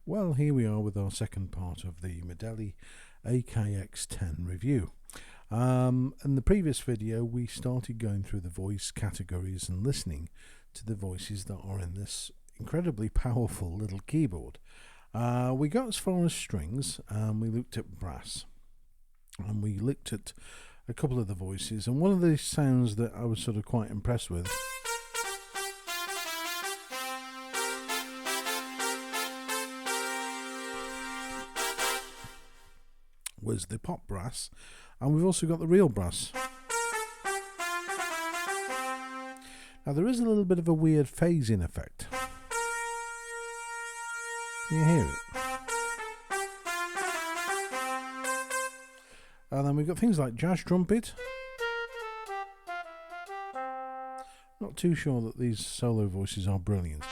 Well, here we are with our second part of the Medeli AKX10 review. In the previous video we started going through the voice categories and listening to the voices that are in this incredibly powerful little keyboard. We got as far as strings and we looked at brass and we looked at a couple of the voices, and one of the sounds that I was sort of quite impressed with was the pop brass, and we've also got the real brass. Now there is a little bit of a weird phasing effect. Can you hear it? And then we've got things like jazz trumpet. Not too sure that these solo voices are brilliant.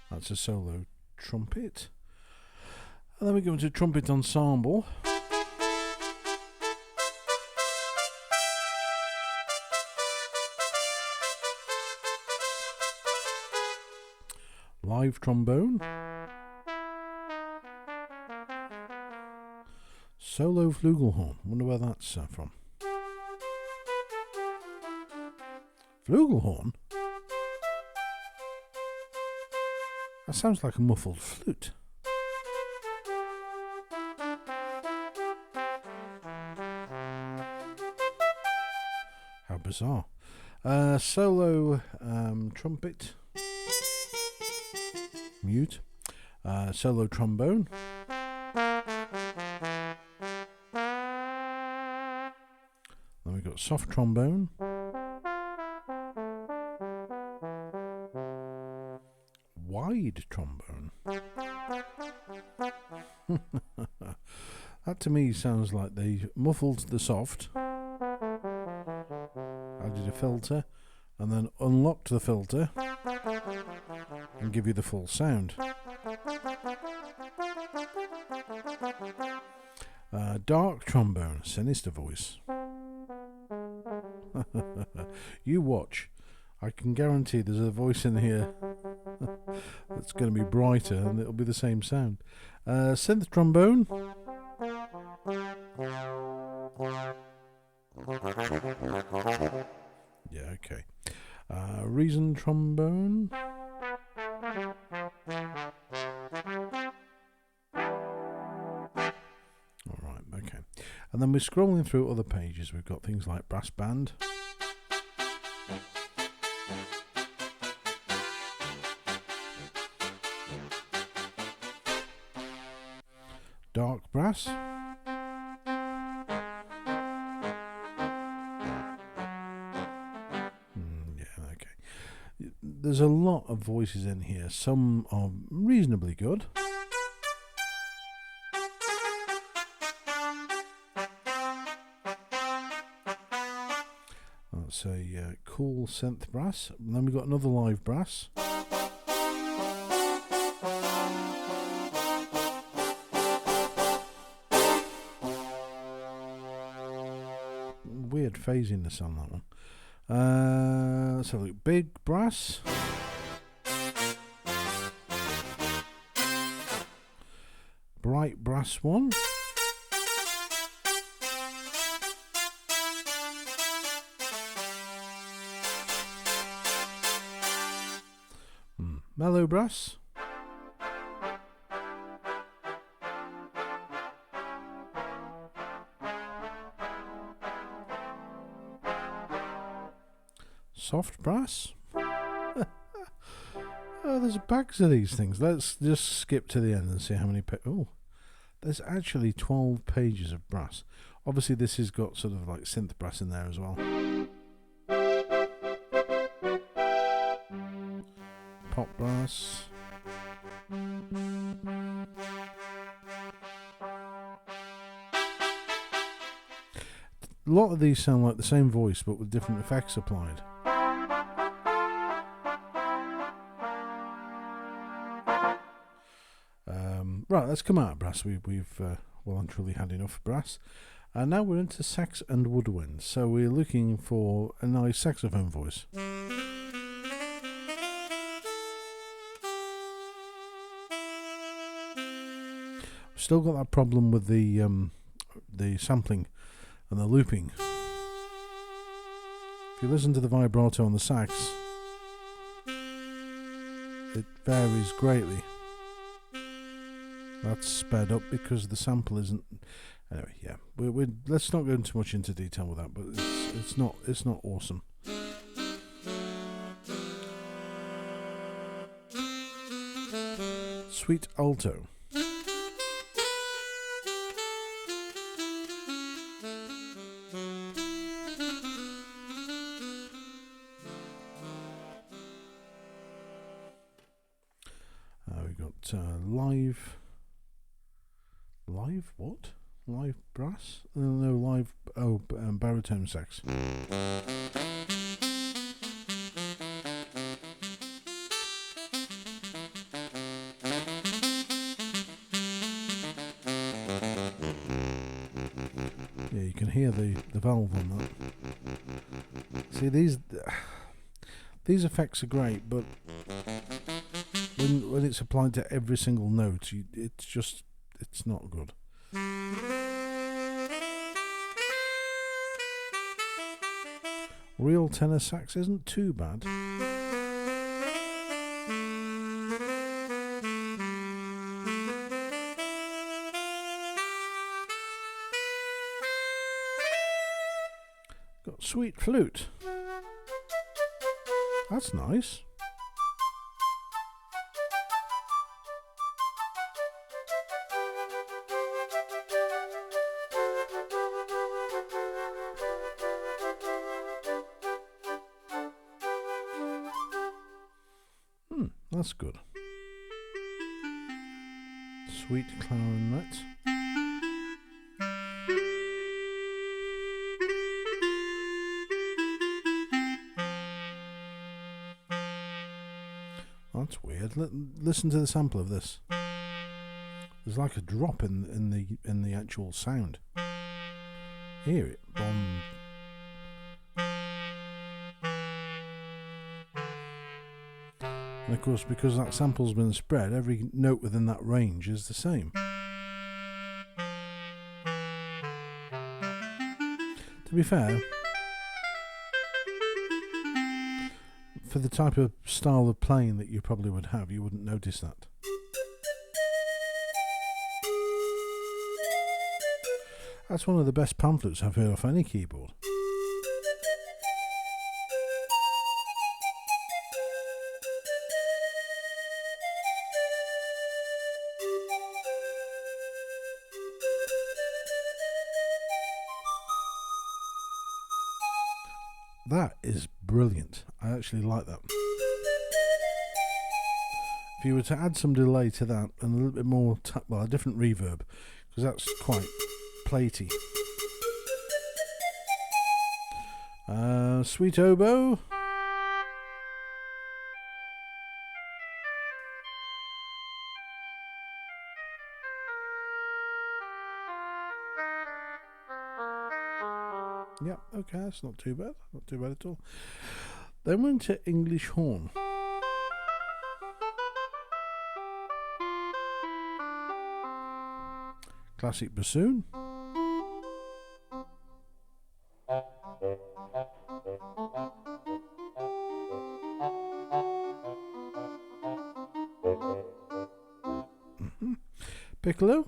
That's a solo trumpet. And then we go into trumpet ensemble. Live trombone. Solo flugelhorn. Wonder where that's from. Flugelhorn? That sounds like a muffled flute. How bizarre. Solo trumpet. Mute. Solo trombone. Then we've got soft trombone. Wide trombone. That to me sounds like they muffled the soft, added a filter, and then unlocked the filter and give you the full sound. Dark trombone, sinister voice. You watch. I can guarantee there's a voice in here that's going to be brighter and it'll be the same sound. Synth trombone. Yeah, okay. Reason trombone. Alright, okay. And then we're scrolling through other pages. We've got things like brass band. Dark brass. Yeah, okay. There's a lot of voices in here. Some are reasonably good. That's a cool synth brass. And then we've got another live brass. Weird phasiness on that one. Let's have a look. Big brass. Bright brass one. Mellow brass. Soft brass. Oh, there's bags of these things. Let's just skip to the end and see how many. Oh, there's actually 12 pages of brass. Obviously, this has got sort of like synth brass in there as well. Pop brass. A lot of these sound like the same voice, but with different effects applied. Right, let's come out of brass. We've well and truly had enough brass. And now we're into sax and woodwind, so we're looking for a nice saxophone voice. Still got that problem with the sampling and the looping. If you listen to the vibrato on the sax, it varies greatly. That's sped up because the sample isn't. Anyway, yeah, let's not go too much into detail with that, but it's not awesome. Sweet alto. We got live what? Live brass? No, live. Oh, baritone sax. Yeah, you can hear the valve on that. See, these effects are great, but when it's applied to every single note, it's not good. Real tenor sax isn't too bad. Got sweet flute. That's nice. That's good. Sweet clarinet. That's weird. Listen to the sample of this. There's like a drop in the actual sound. Hear it. Boom. And of course, because that sample's been spread, every note within that range is the same. To be fair, for the type of style of playing that you probably would have, you wouldn't notice that. That's one of the best pamphlets I've heard off any keyboard. That is brilliant. I actually like that. If you were to add some delay to that and a little bit more, a different reverb, because that's quite platey. Sweet oboe. Yeah, okay, that's not too bad. Not too bad at all. Then went to English horn. Classic bassoon. Piccolo.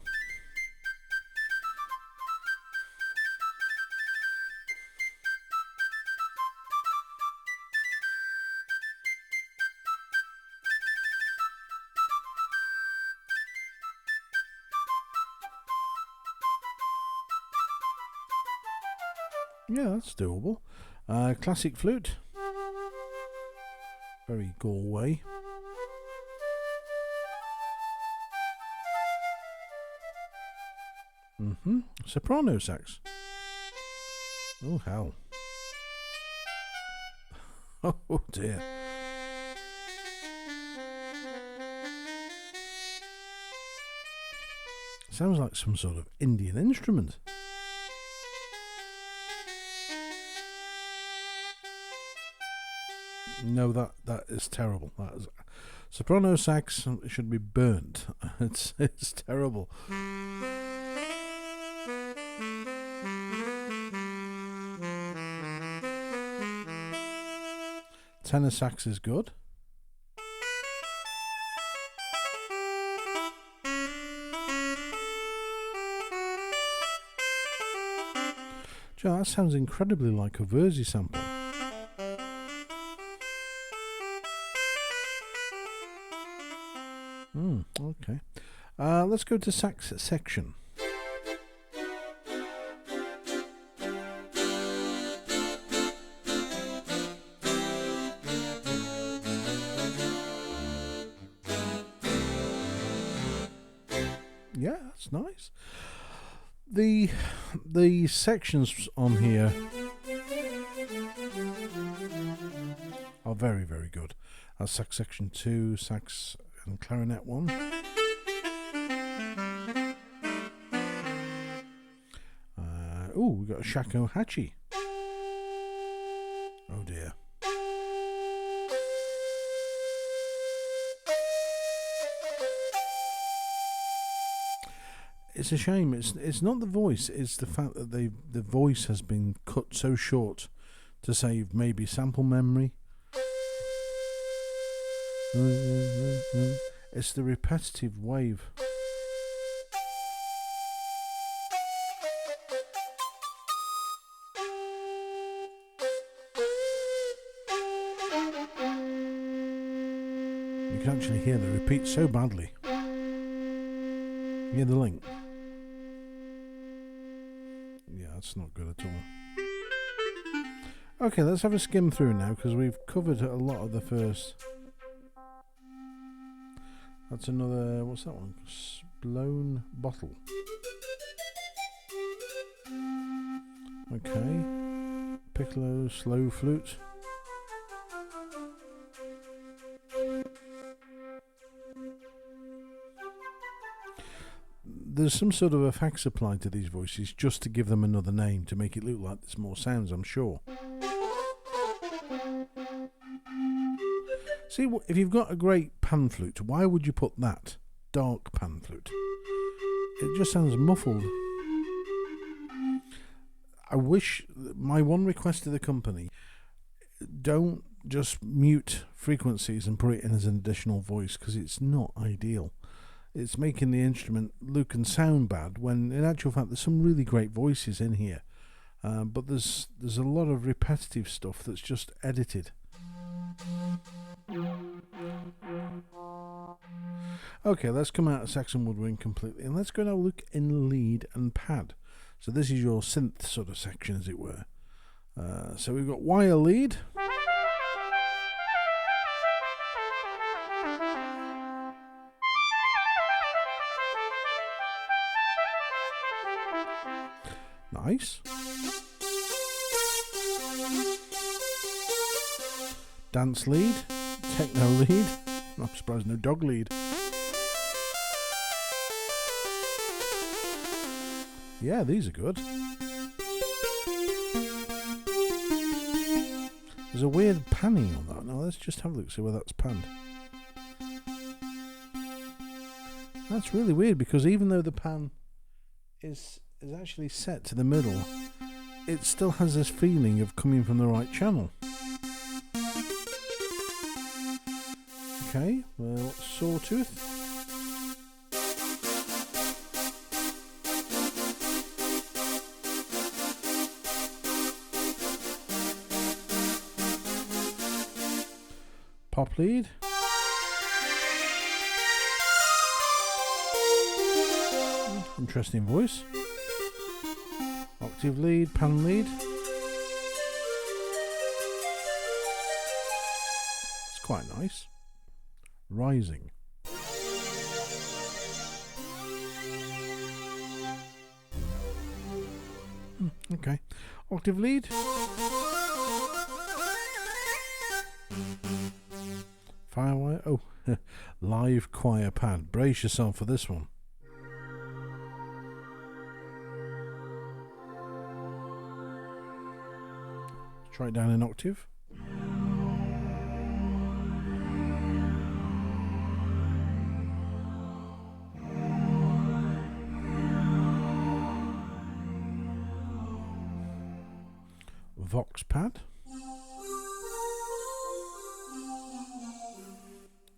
Yeah, that's doable. Classic flute. Very Galway. Soprano sax. Oh, hell. Oh, dear. Sounds like some sort of Indian instrument. No, that is terrible. That is, soprano sax should be burnt. It's terrible. Tenor sax is good. Joe, that sounds incredibly like a Verzi sample. Okay. Let's go to sax section. Yeah, that's nice. The sections on here are very, very good. That's sax section 2, sax and clarinet 1. We've got a shakuhachi. Oh dear. It's a shame. It's not the voice. It's the fact that the voice has been cut so short to save maybe sample memory. It's the repetitive wave. You can actually hear the repeat so badly. You hear the link? Yeah, that's not good at all. Okay, let's have a skim through now because we've covered a lot of the first. That's another, what's that one? Blown bottle. Okay. Piccolo, slow flute. There's some sort of effects applied to these voices just to give them another name to make it look like there's more sounds, I'm sure. See, if you've got a great pan flute, why would you put that dark pan flute? It just sounds muffled. I wish, my one request to the company, don't just mute frequencies and put it in as an additional voice, because it's not ideal. It's making the instrument look and sound bad when in actual fact there's some really great voices in here, but there's a lot of repetitive stuff that's just edited. Okay, let's come out of Saxon Woodwind completely and let's go and have a look in lead and pad. So this is your synth sort of section, as it were. So we've got wire lead. Nice. Dance lead, techno lead. I'm surprised no dog lead. Yeah, these are good. There's a weird panning on that. Now let's just have a look, see where that's panned. That's really weird because even though the pan is actually set to the middle, it still has this feeling of coming from the right channel. Okay, well, sawtooth. Pop lead. Interesting voice. Octave lead, pan lead. It's quite nice. Rising. Okay. Octave lead. Firewire. Oh, live choir pad. Brace yourself for this one. Try it down an octave. Vox pad,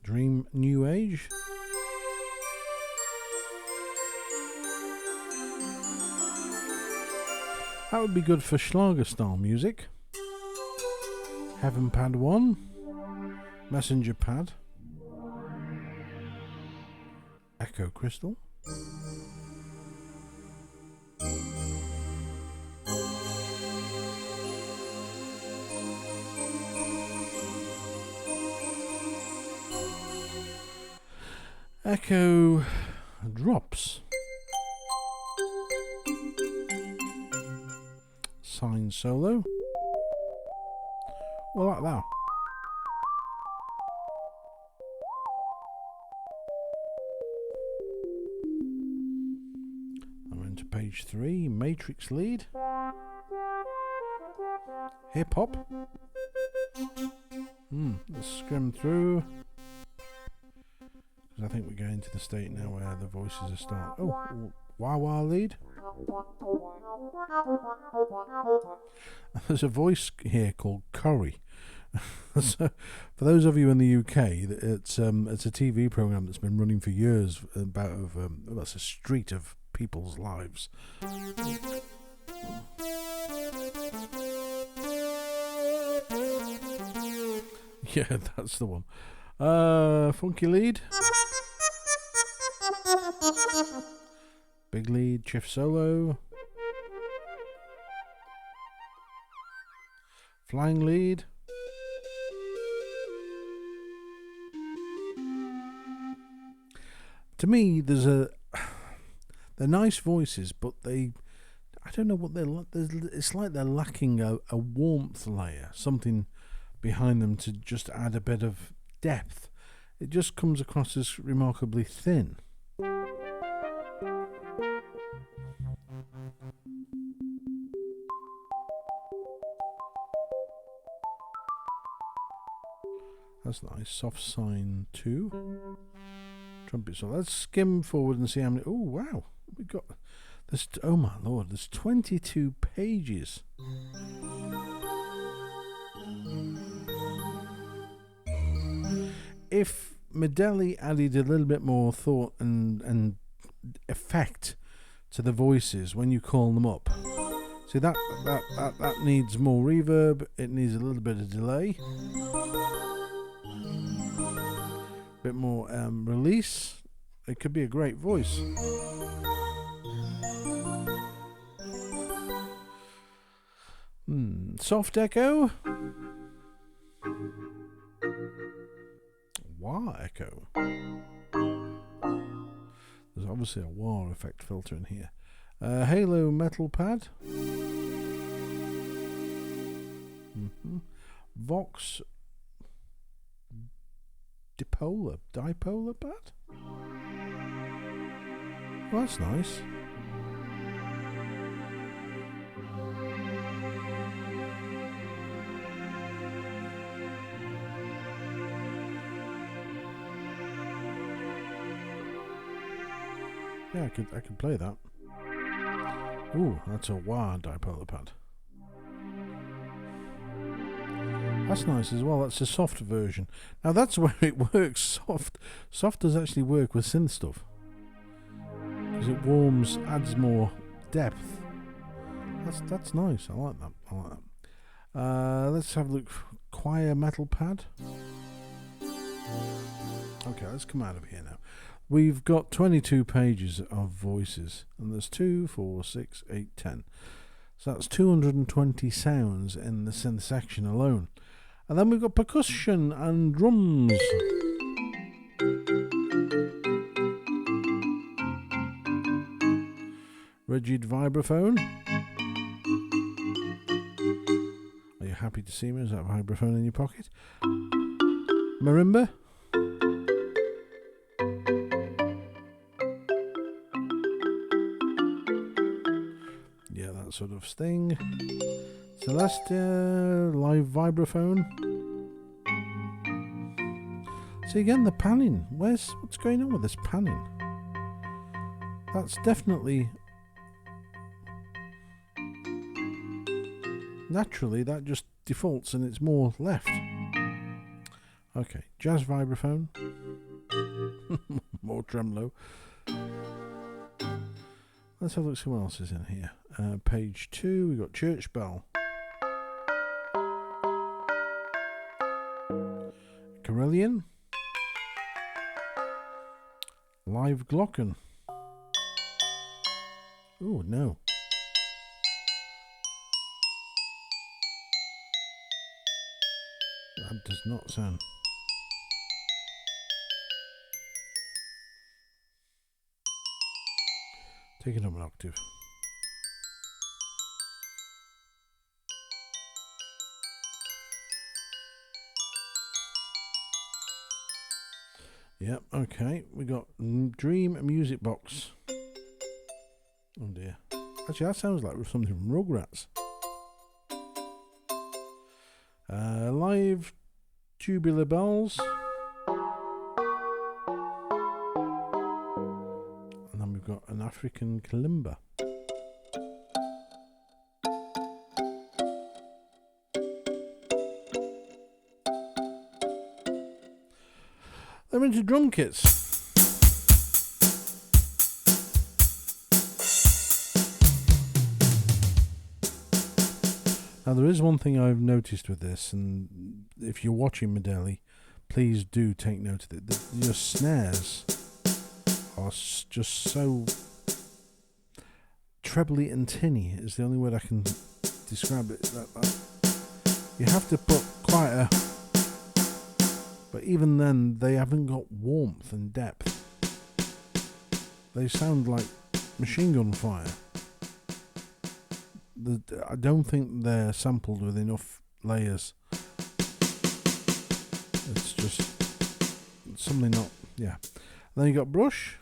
Dream New Age, that would be good for Schlager style music. Heaven pad 1, Messenger pad, Echo crystal, Echo drops, Sine solo. Well, like that. I'm into page 3, Matrix lead, hip hop. Let's skim through. I think we're going to the state now where the voices are starting. Oh, wah wah lead. There's a voice here called Curry. So, for those of you in the UK, it's a TV program that's been running for years about that's a street of people's lives. Yeah, that's the one. Funky lead. Big lead, Chiff solo. Flying lead. To me, they're nice voices, but I don't know what it's like they're lacking a warmth layer, something behind them to just add a bit of depth. It just comes across as remarkably thin. That's nice. Soft Sine 2. Trumpet solo. Let's skim forward and see how many. Oh, wow. We got this. Oh, my Lord. There's 22 pages. If Medeli added a little bit more thought and effect to the voices when you call them up. See, that needs more reverb. It needs a little bit of delay. Bit more release. It could be a great voice. Soft echo. Wah echo. There's obviously a wah effect filter in here. Halo metal pad. Vox dipolar pad. Well, that's nice. Yeah, I could play that. Ooh, that's a wah dipolar pad. That's nice as well. That's a soft version. Now that's where it works. Soft does actually work with synth stuff because it warms, adds more depth. That's nice. I like that. Let's have a look. Choir metal pad. Okay, let's come out of here now. We've got 22 pages of voices, and there's 2, 4, 6, 8, 10. So that's 220 sounds in the synth section alone. And then we've got percussion and drums. Rigid vibraphone. Are you happy to see me? Is that vibraphone in your pocket? Marimba. Yeah, that sort of thing. Celestia, live vibraphone. See again, the panning. What's going on with this panning? That's definitely naturally that just defaults and it's more left. Okay, jazz vibraphone. More tremolo. Let's have a look, see what else is in here. Page 2, we've got church bell. Carillon. Live Glocken. Oh, no. That does not sound. Take it up an octave. Yep, okay. We got Dream Music Box. Oh dear. Actually, that sounds like something from Rugrats. Live Tubular Bells. And then we've got an African kalimba. They're into drum kits. Now there is one thing I've noticed with this, and if you're watching Medeli, please do take note of it. Your snares are just so trebly and tinny is the only word I can describe it. You have to put quite a... But even then, they haven't got warmth and depth. They sound like machine gun fire. I don't think they're sampled with enough layers. It's just something not... Yeah. And then you got brush.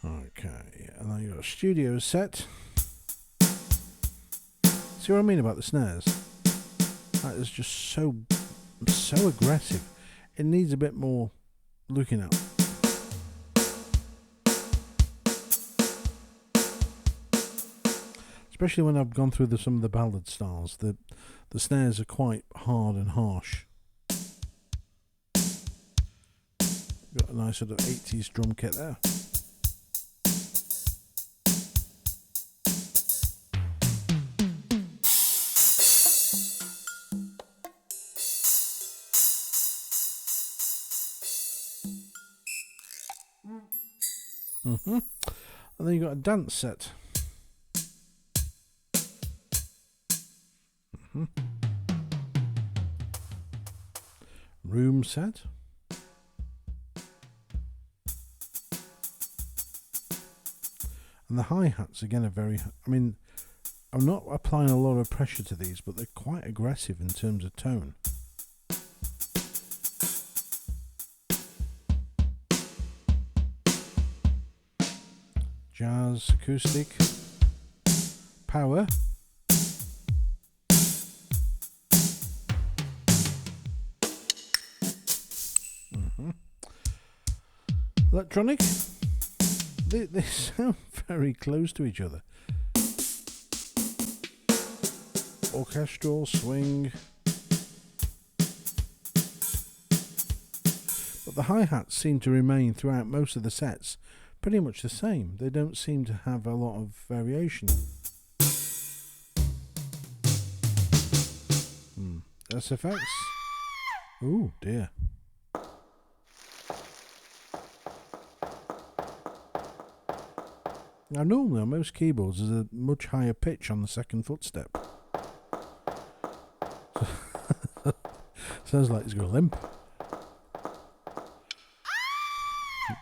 Okay, and then you got a studio set. See what I mean about the snares? That is just so aggressive. It needs a bit more looking at. Especially when I've gone through some of the ballad styles, the snares are quite hard and harsh. Got a nice sort of 80s drum kit there. And then you've got a dance set. Room set. And the hi-hats again are very... I mean, I'm not applying a lot of pressure to these, but they're quite aggressive in terms of tone. Jazz, acoustic, power, electronic. They sound very close to each other. Orchestral, swing. But the hi-hats seem to remain throughout most of the sets pretty much the same. They don't seem to have a lot of variation. SFX. Oh dear. Now normally on most keyboards there's a much higher pitch on the second footstep. Sounds like it's got a limp.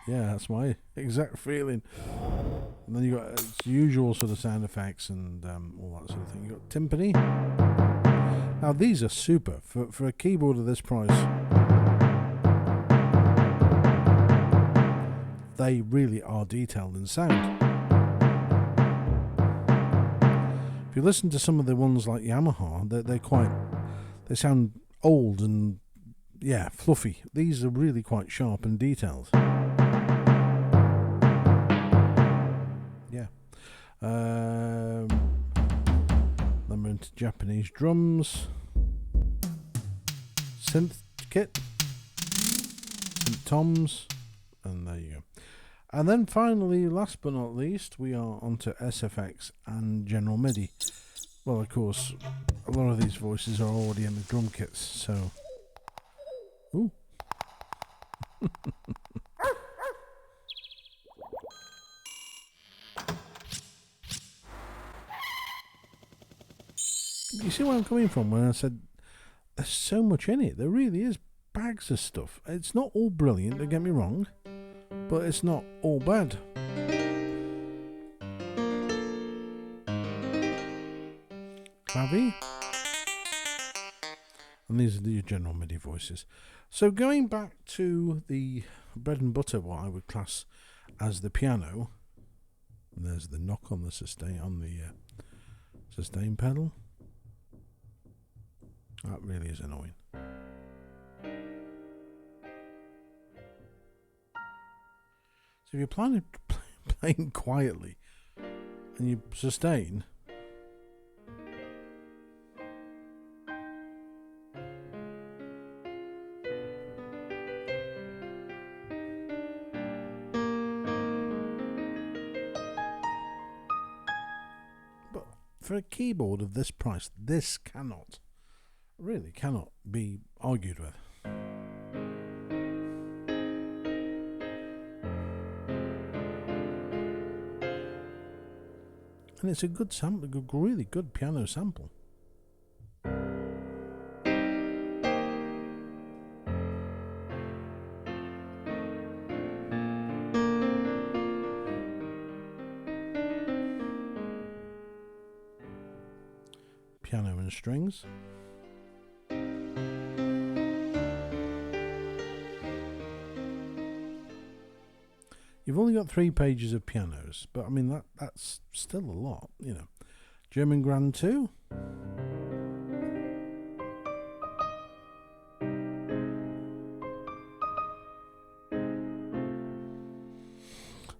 Yeah, that's my exact feeling. And then you got its usual sort of sound effects and all that sort of thing. You got timpani. Now these are super for a keyboard of this price. They really are detailed in sound. If you listen to some of the ones like Yamaha, they're they sound old and, yeah, fluffy. These are really quite sharp and detailed. Yeah. Then we're into Japanese drums. Synth kit. Synth toms. And there you go. And then finally, last but not least, we are onto SFX and General MIDI. Well, of course, a lot of these voices are already in the drum kits, so... Ooh. You see where I'm coming from when I said there's so much in it? There really is bags of stuff. It's not all brilliant, don't get me wrong, but it's not all bad. Clavi. And these are the general MIDI voices. So going back to the bread and butter, what I would class as the piano, and there's the knock on the sustain sustain pedal. That really is annoying. So if you're playing quietly and you sustain, but for a keyboard of this price, this really cannot be argued with. And it's a good sample, a really good piano sample. Piano and strings. You've only got 3 pages of pianos, but I mean that's still a lot, you know. German Grand 2.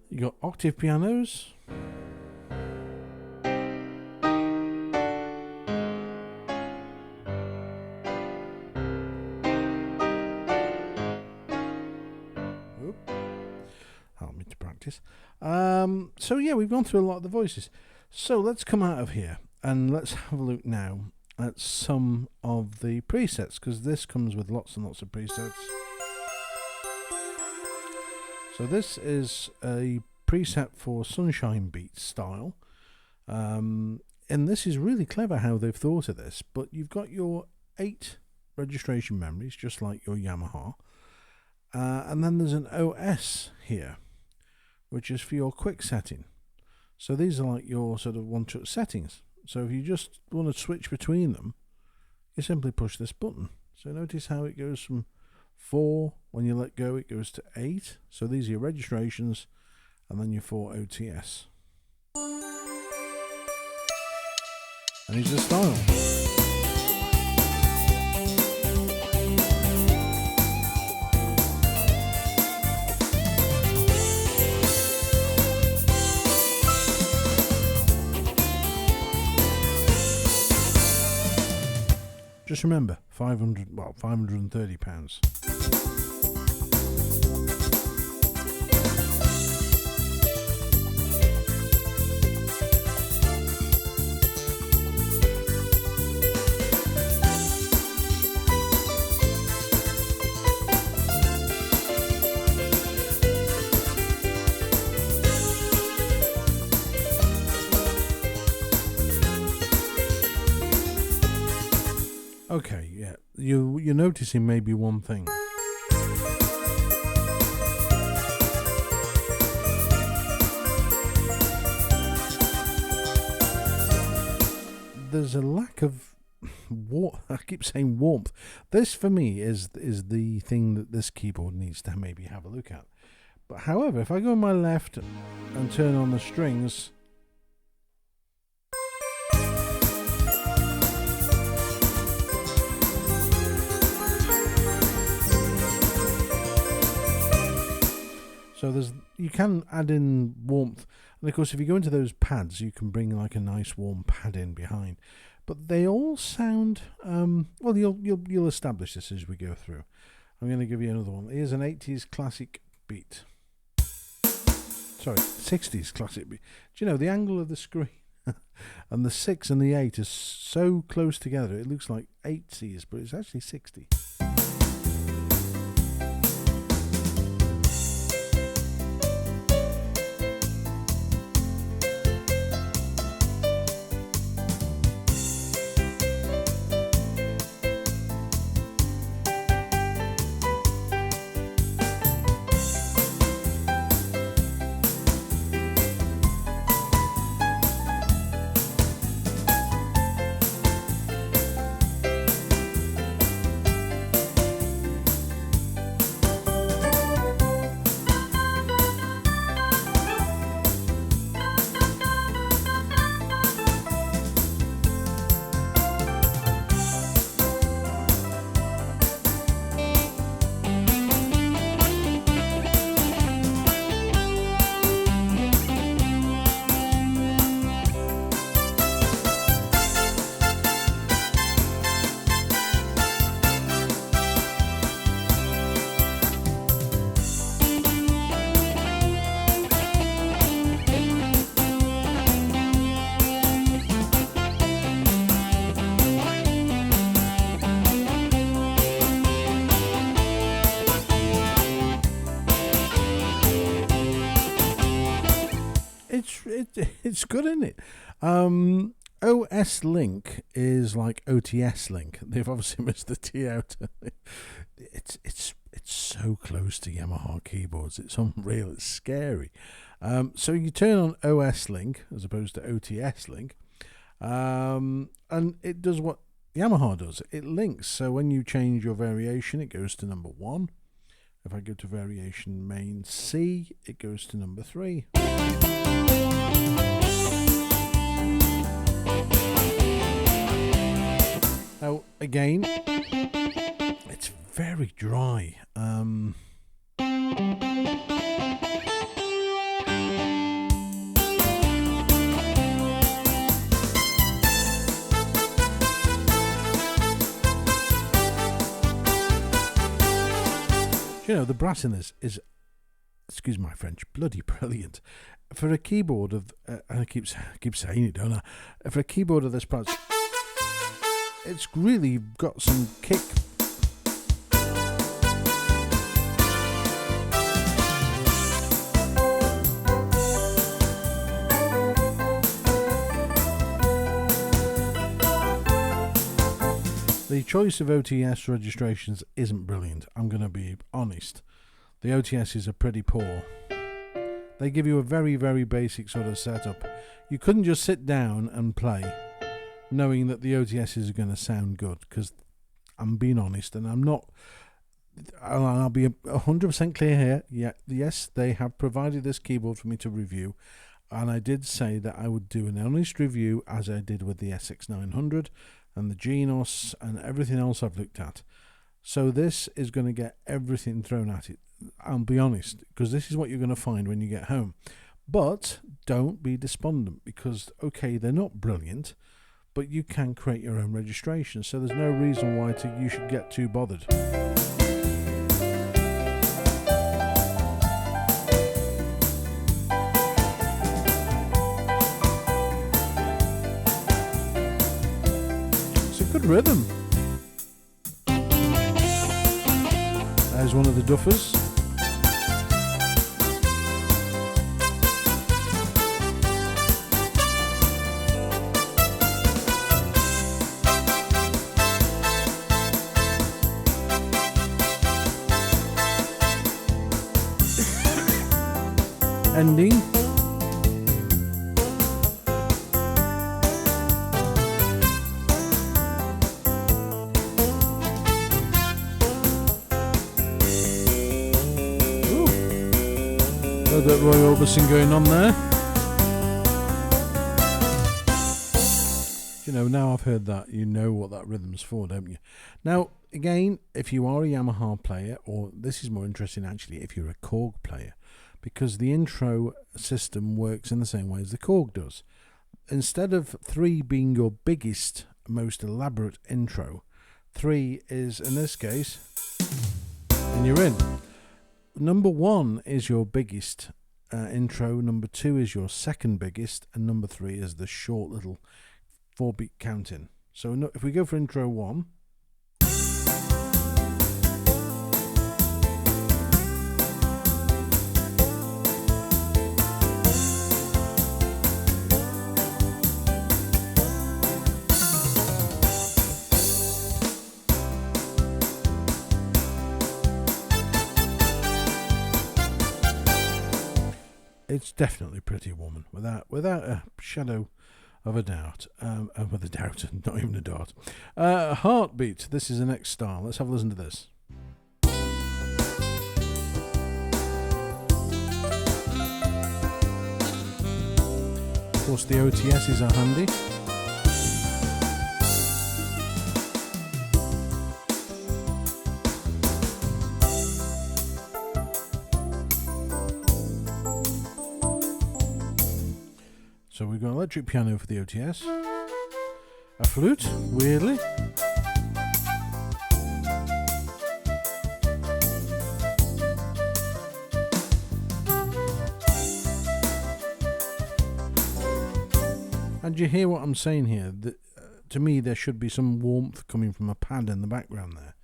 You got octave pianos. So yeah, we've gone through a lot of the voices. So let's come out of here and let's have a look now at some of the presets, because this comes with lots and lots of presets. So this is a preset for Sunshine Beat style, and this is really clever how they've thought of this. But you've got your 8 registration memories, just like your Yamaha, and then there's an OS here, which is for your quick setting. So these are like your sort of one-shot settings. So if you just want to switch between them, you simply push this button. So notice how it goes from 4, when you let go it goes to 8. So these are your registrations, and then your 4 OTS. And here's the style. Just remember, £530. Okay, yeah, you're noticing maybe one thing. There's a lack of I keep saying warmth. This for me is the thing that this keyboard needs to maybe have a look at. But however, if I go on my left and turn on the strings, So you can add in warmth, and of course if you go into those pads you can bring like a nice warm pad in behind, but they all sound well, you'll establish this as we go through. I'm going to give you another one. Here's an 80s classic beat, sorry, 60s classic beat. Do you know the angle of the screen and the 6 and the 8 is so close together it looks like 80s, but it's actually 60. It's good, isn't it? OS Link is like OTS Link. They've obviously missed the T out. It's so close to Yamaha keyboards. It's unreal. It's scary. So you turn on OS Link as opposed to OTS Link, and it does what Yamaha does. It links. So when you change your variation, it goes to number 1. If I go to variation main C, it goes to number 3. Now, again, it's very dry. You know, the brass in this is, excuse my French, bloody brilliant. For a keyboard of, and I keep saying it, don't I? For a keyboard of this price, it's really got some kick. The choice of OTS registrations isn't brilliant, I'm going to be honest. The OTSs are pretty poor. They give you a very, very basic sort of setup. You couldn't just sit down and play knowing that the OTSs are going to sound good, because I'm being honest, and I'll be 100% clear here. Yeah, yes, they have provided this keyboard for me to review, and I did say that I would do an honest review as I did with the SX900 and the Genos and everything else I've looked at. So this is going to get everything thrown at it. I'll be honest, because this is what you're going to find when you get home. But don't be despondent, because okay, they're not brilliant, but you can create your own registration, so there's no reason why you should get too bothered. It's a good rhythm. There's one of the duffers. Ending. Ooh. A little bit of Roy Orbison going on there. You know, now I've heard that, you know what that rhythm's for, don't you? Now, again, if you are a Yamaha player, or this is more interesting actually, if you're a Korg player, because the intro system works in the same way as the Korg does. Instead of 3 being your biggest, most elaborate intro, 3 is, in this case, and you're in. Number 1 is your biggest intro, number 2 is your second biggest, and number 3 is the short little 4-beat counting. So if we go for intro 1, it's definitely Pretty Woman, without a shadow of a doubt. With a doubt, not even a dart. Heartbeat, this is the next style. Let's have a listen to this. Of course, the OTSs are handy. So we've got electric piano for the OTS, a flute, weirdly, and you hear what I'm saying here, that, to me there should be some warmth coming from a pad in the background there.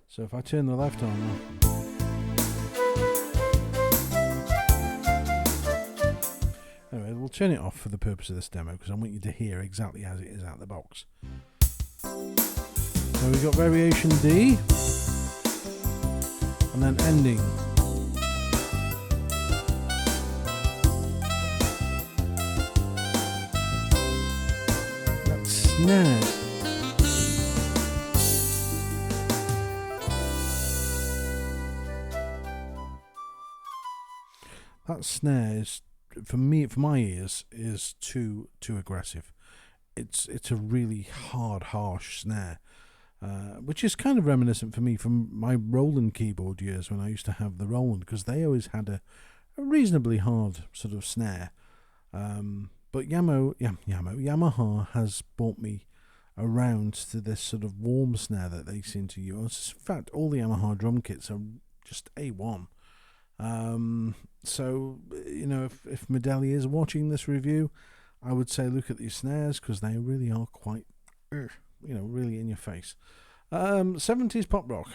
So if I turn the left arm on, anyway, we'll turn it off for the purpose of this demo because I want you to hear exactly as it is out of the box. So we've got variation D, and then ending. That snare. That snare is, for my ears, is too aggressive. It's a really hard, harsh snare, which is kind of reminiscent for me from my Roland keyboard years when I used to have the Roland, because they always had a reasonably hard sort of snare. But Yamaha has brought me around to this sort of warm snare that they seem to use. In fact, all the Yamaha drum kits are just A1. So, you know, if Medeli is watching this review, I would say look at these snares because they really are quite, really in your face. 70s pop rock.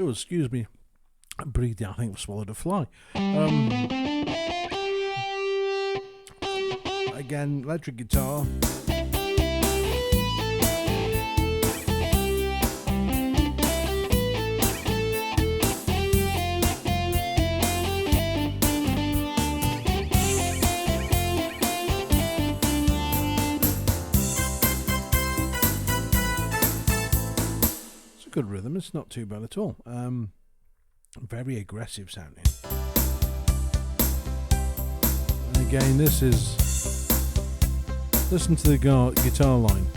Oh, excuse me. Breathed. I think I've swallowed a fly. Again, electric guitar. Good rhythm, it's not too bad at all. Very aggressive sounding. And again, this is, listen to the guitar line.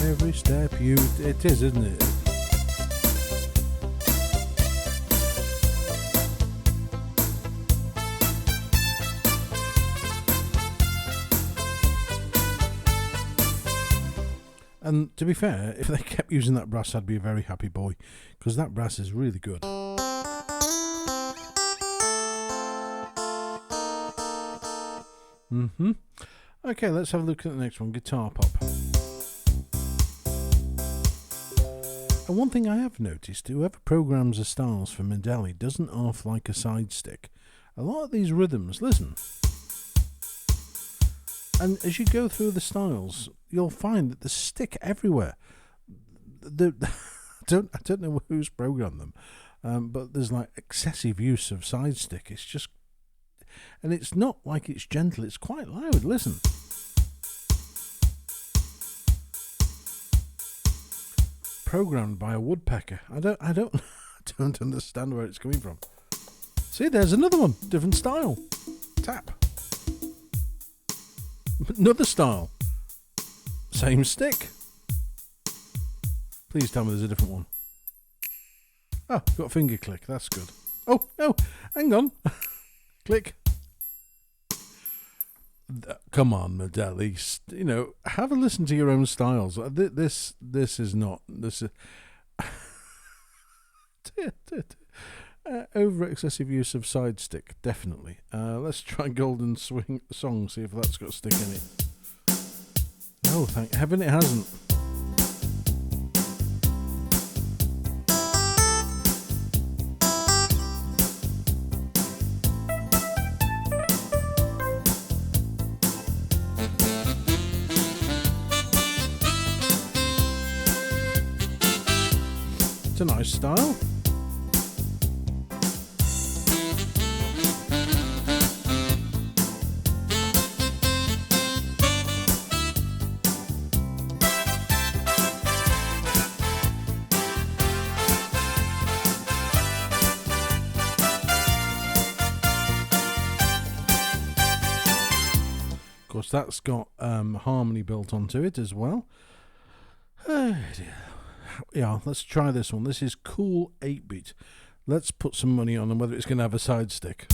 Every step it is, isn't it? And to be fair, if they kept using that brass, I'd be a very happy boy, because that brass is really good. Okay, let's have a look at the next one, guitar pop. And one thing I have noticed, whoever programs the styles for Medeli doesn't half like a side stick. A lot of these rhythms, listen. And as you go through the styles, you'll find that there's stick everywhere. I don't know who's programmed them, but there's like excessive use of side stick. It's just, and it's not like it's gentle. It's quite loud. Listen. Programmed by a woodpecker. I don't understand where it's coming from. See, there's another one, different style. Tap. Another style. Same stick. Please tell me there's a different one. Oh, got a finger click. That's good. Oh, no. Hang on. Click. Come on, Medeli. You know, have a listen to your own styles. This is not... This is... over excessive use of side stick, definitely. Let's try Golden Swing Song, see if that's got stick in it. No, thank heaven it hasn't. It's a nice style. Of course, that's got harmony built onto it as well. Oh dear. Yeah, let's try this one. This is Cool 8-Beat. Let's put some money on whether it's going to have a side stick.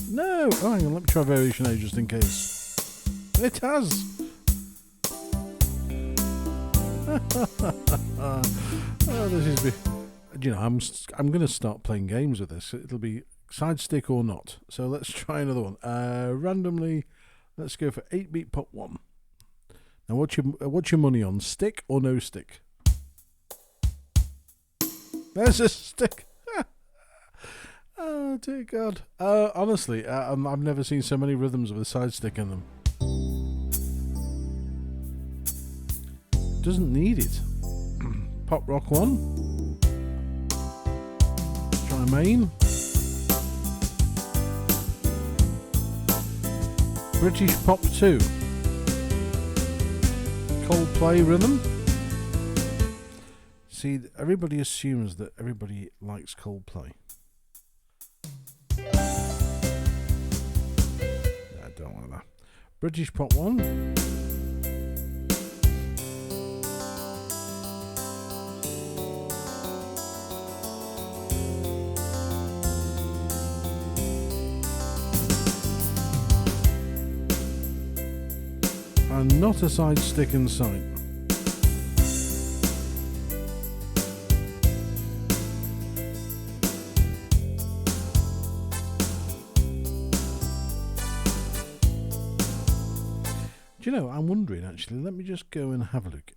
No! Oh, hang on, let me try Variation A just in case. It has! Oh, this is... You know, I'm going to start playing games with this. It'll be side stick or not. So let's try another one. Randomly, let's go for 8-Beat Pop 1. Now, what's your money on? Stick or no stick? There's a stick. Oh dear God! Honestly, I've never seen so many rhythms with a side stick in them. Doesn't need it. Pop Rock 1. Try main. British Pop 2. Coldplay rhythm. See, everybody assumes that everybody likes Coldplay. I don't want that. British Pop 1. And not a side stick in sight. Do you know, I'm wondering actually, let me just go and have a look.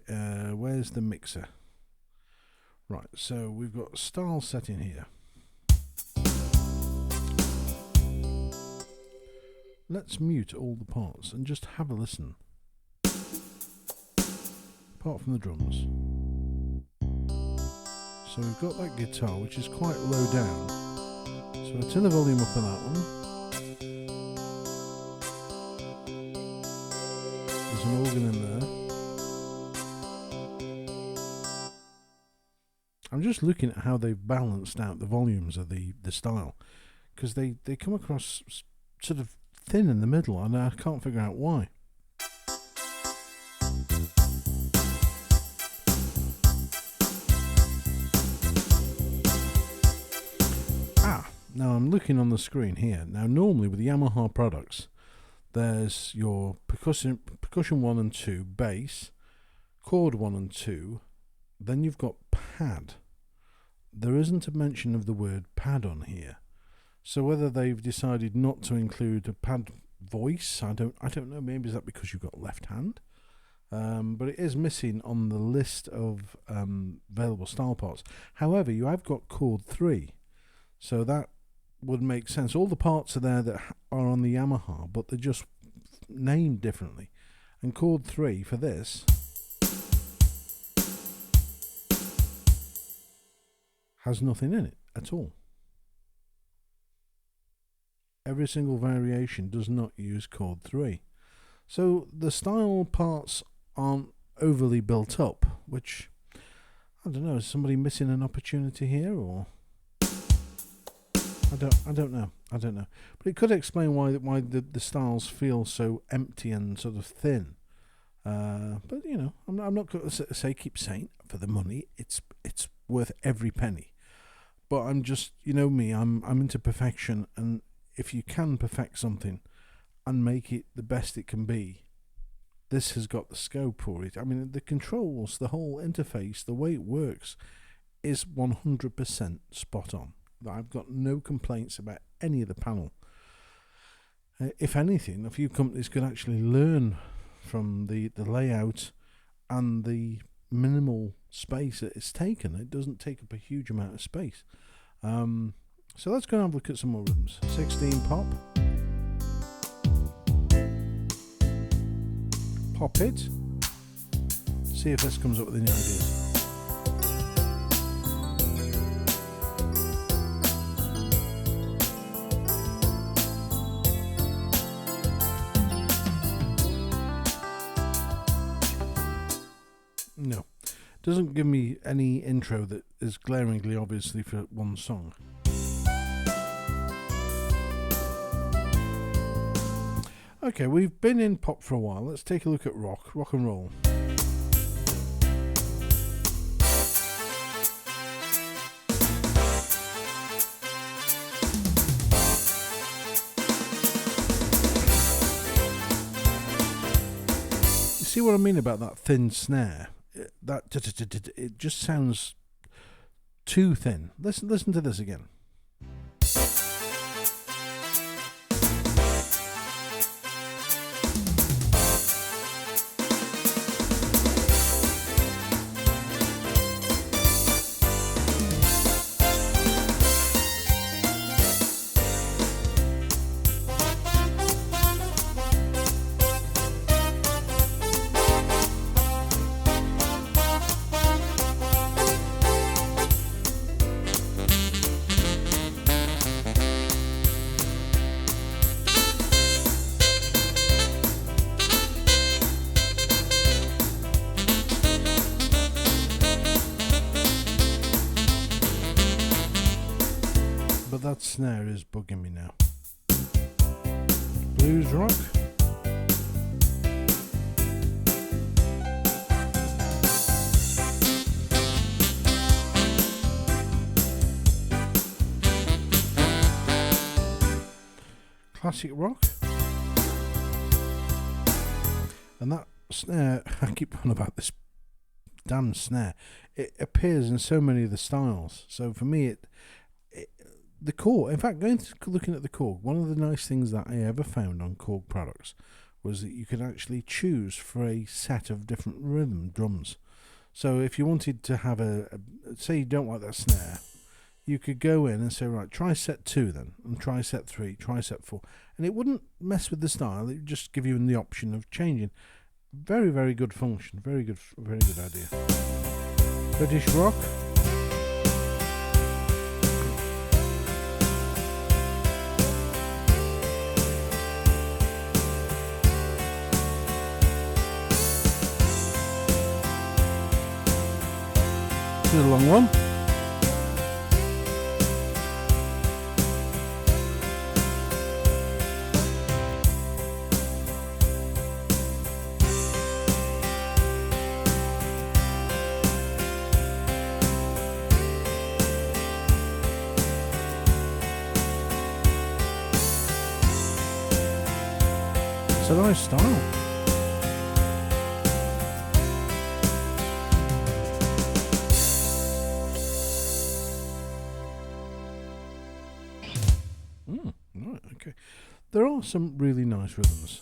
Where's the mixer? Right, so we've got style set in here. Let's mute all the parts and just have a listen. Apart from the drums. So we've got that guitar, which is quite low down. So I turn the volume up on that one. There's an organ in there. I'm just looking at how they've balanced out the volumes of the style, because they come across sort of thin in the middle, and I can't figure out why. Now I'm looking on the screen here. Now normally with the Yamaha products, there's your percussion 1 and 2, bass, chord 1 and 2, then you've got pad. There isn't a mention of the word pad on here. So whether they've decided not to include a pad voice, I don't know. Maybe is that because you've got left hand? but it is missing on the list of available style parts. However, you have got chord 3, so that would make sense. All the parts are there that are on the Yamaha, but they're just named differently. And chord 3 for this has nothing in it at all. Every single variation does not use chord 3. So the style parts aren't overly built up, which, I don't know, is somebody missing an opportunity here, or I don't know. But it could explain why the styles feel so empty and sort of thin. But you know, I'm not going to keep saying for the money it's worth every penny. But I'm just, you know me, I'm into perfection, and if you can perfect something and make it the best it can be, this has got the scope for it. I mean, the controls, the whole interface, the way it works is 100% spot on. I've got no complaints about any of the panel. If anything, a few companies could actually learn from the layout and the minimal space that it's taken. It doesn't take up a huge amount of space. So let's go and have a look at some more rhythms. 16 pop. Pop it. See if this comes up with any ideas. No. Doesn't give me any intro that is glaringly obviously for one song. Okay, we've been in pop for a while. Let's take a look at rock and roll. You see what I mean about that thin snare? It just sounds too thin. Listen to this again. That snare is bugging me now. Blues rock. Classic rock. And that snare, I keep on about this damn snare. It appears in so many of the styles. So for me, the Korg, in fact, looking at the Korg, one of the nice things that I ever found on Korg products was that you could actually choose for a set of different rhythm drums. So if you wanted to have say you don't like that snare, you could go in and say, right, try set 2 then, and try set 3, try set 4. And it wouldn't mess with the style, it would just give you the option of changing. Very, very good function, very good idea. British rock. Here's a long one. It's a nice style. Right, okay. There are some really nice rhythms.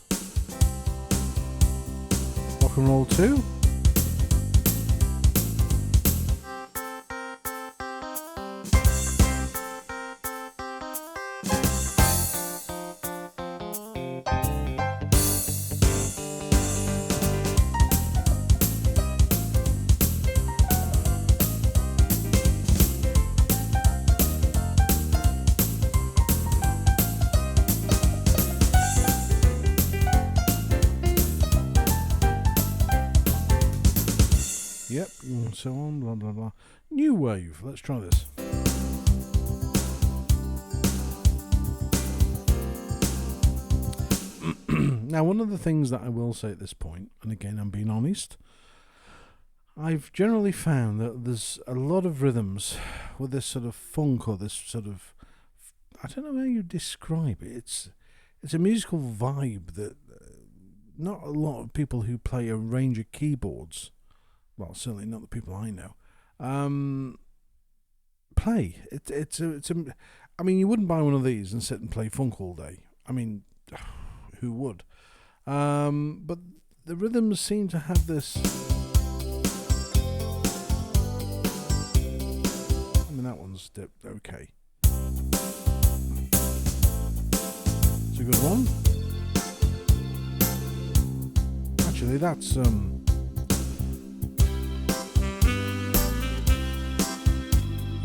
Rock rock and roll too. Yep, and so on, blah blah blah. New wave, let's try this. Now, one of the things that I will say at this point, and again I'm being honest, I've generally found that there's a lot of rhythms with this sort of funk, or this sort of, I don't know how you describe it. It's a musical vibe that not a lot of people who play a range of keyboards, well, certainly not the people I know, play. I mean, you wouldn't buy one of these and sit and play funk all day. I mean, who would? But the rhythms seem to have this. I mean, that one's okay. It's a good one. Actually, that's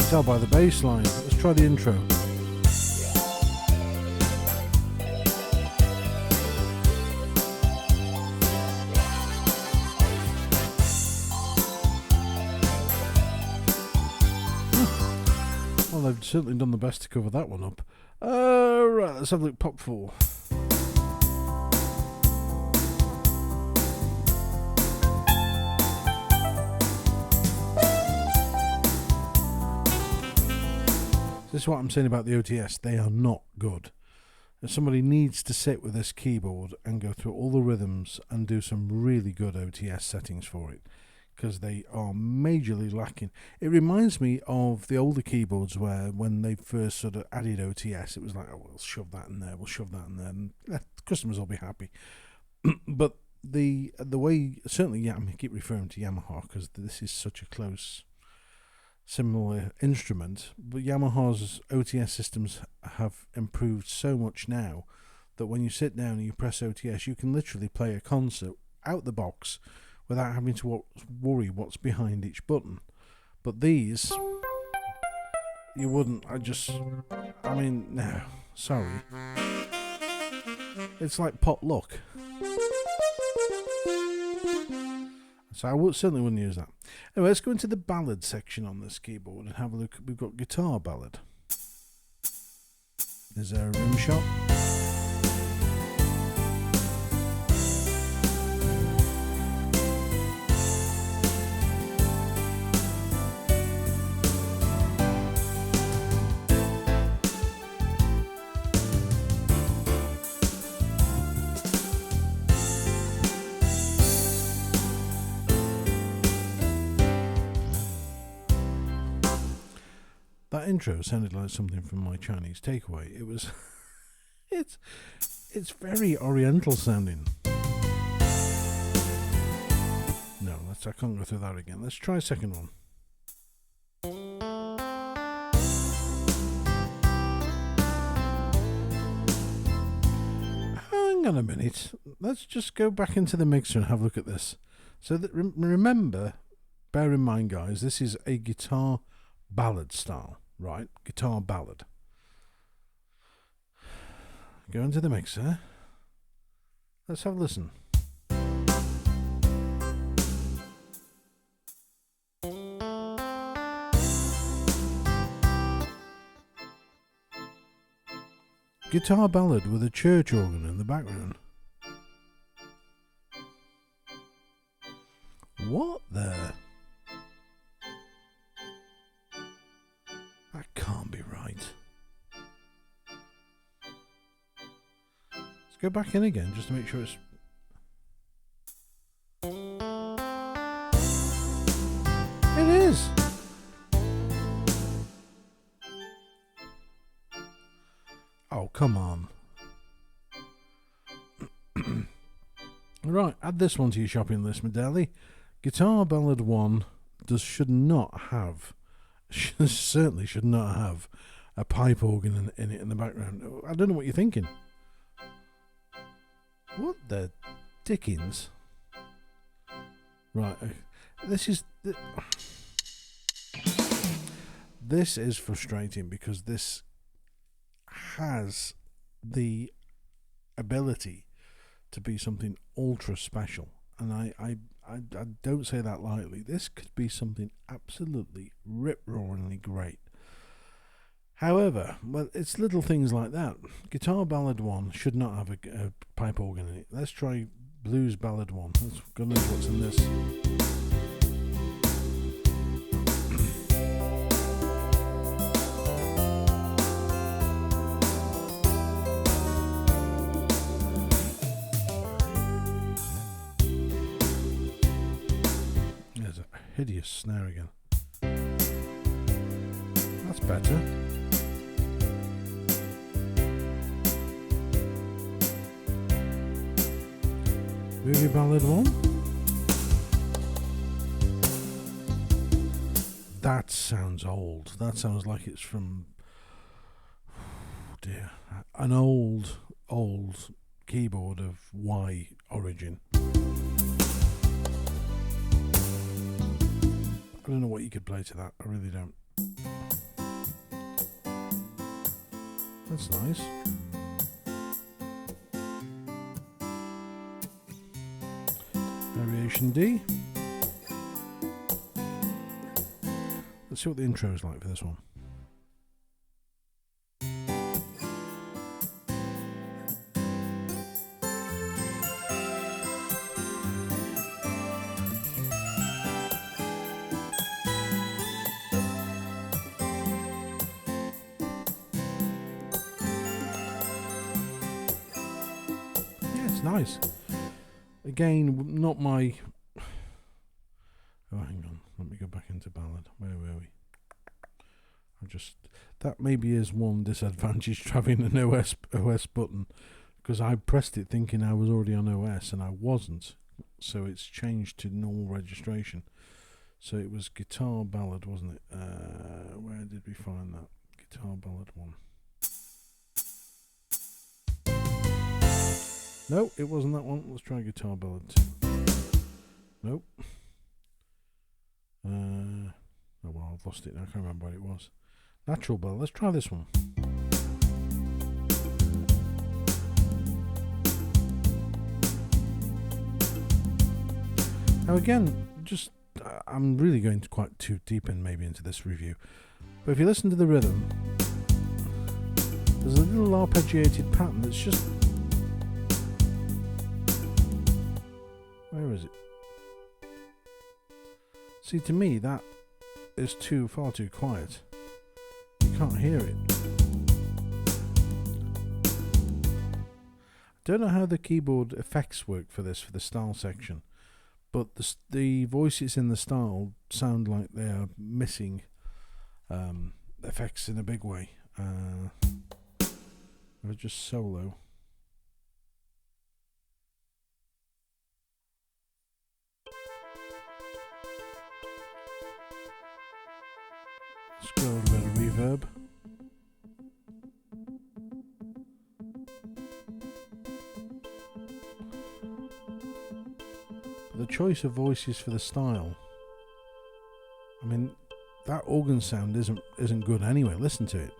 tell by the bass line. Let's try the intro. Well, they've certainly done the best to cover that one up. Right, let's have a look. Pop 4. This is what I'm saying about the OTS. They are not good. If somebody needs to sit with this keyboard and go through all the rhythms and do some really good OTS settings for it, because they are majorly lacking. It reminds me of the older keyboards where when they first sort of added OTS, it was like, oh, we'll shove that in there, we'll shove that in there, and customers will be happy. But the way, certainly, yeah, I keep referring to Yamaha because this is such a close similar instrument, but Yamaha's OTS systems have improved so much now that when you sit down and you press OTS, you can literally play a concert out the box without having to worry what's behind each button. But these, you wouldn't. I mean, no, sorry. It's like potluck. So I certainly wouldn't use that. Anyway, let's go into the ballad section on this keyboard and have a look. We've got guitar ballad. There's a rim shot. That intro sounded like something from my Chinese takeaway. It was, it's very Oriental sounding. No, I can't go through that again. Let's try a second one. Hang on a minute. Let's just go back into the mixer and have a look at this. So that remember, bear in mind, guys, this is a guitar ballad style. Right, guitar ballad. Go into the mixer. Let's have a listen. Guitar ballad with a church organ in the background. What the? That can't be right. Let's go back in again just to make sure it's... It is! Oh, come on. Right, add this one to your shopping list, Medeli. Guitar Ballad 1 certainly should not have a pipe organ in it in the background. I don't know what you're thinking. What the dickens? Right, this is frustrating because this has the ability to be something ultra special, and I don't say that lightly. This could be something absolutely rip-roaringly great. However, well, it's little things like that. Guitar Ballad 1 should not have a pipe organ in it. Let's try Blues Ballad 1. God knows what's in this. There's a hideous snare again. That's better. Movie Ballad 1. That sounds old. That sounds like it's from, oh dear, an old keyboard of Y origin. I don't know what you could play to that. I really don't. That's nice. Variation D. Let's see what the intro is like for this one. Yeah, it's nice. Again, not my... Oh, hang on. Let me go back into Ballad. Where were we? That maybe is one disadvantage to having an OS button, because I pressed it thinking I was already on OS and I wasn't. So it's changed to normal registration. So it was Guitar Ballad, wasn't it? Where did we find that? Guitar Ballad 1. Nope, it wasn't that one. Let's try Guitar Ballad 2. Nope. Oh well, I've lost it now. I can't remember what it was. Natural Ballad. Let's try this one. Now again, I'm really going quite too deep into this review. But if you listen to the rhythm, there's a little arpeggiated pattern that's just... Where is it? See, to me, that is far too quiet. You can't hear it. I don't know how the keyboard effects work for the style section, but the voices in the style sound like they are missing effects in a big way. They're just solo. Let's go with a bit of reverb. The choice of voices for the style. I mean, that organ sound isn't good anyway. Listen to it.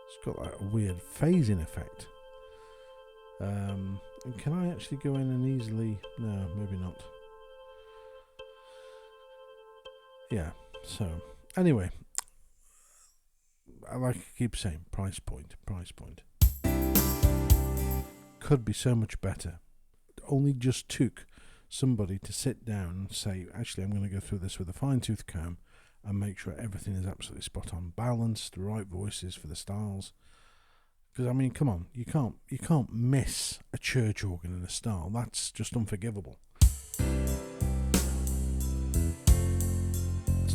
It's got like a weird phasing effect. And can I actually go in and easily? No, maybe not. Yeah, so anyway, I like to keep saying price point. Could be so much better. It only just took somebody to sit down and say, actually, I'm going to go through this with a fine-tooth comb and make sure everything is absolutely spot on, balanced, the right voices for the styles. Because I mean, come on, you can't miss a church organ in a style. That's just unforgivable.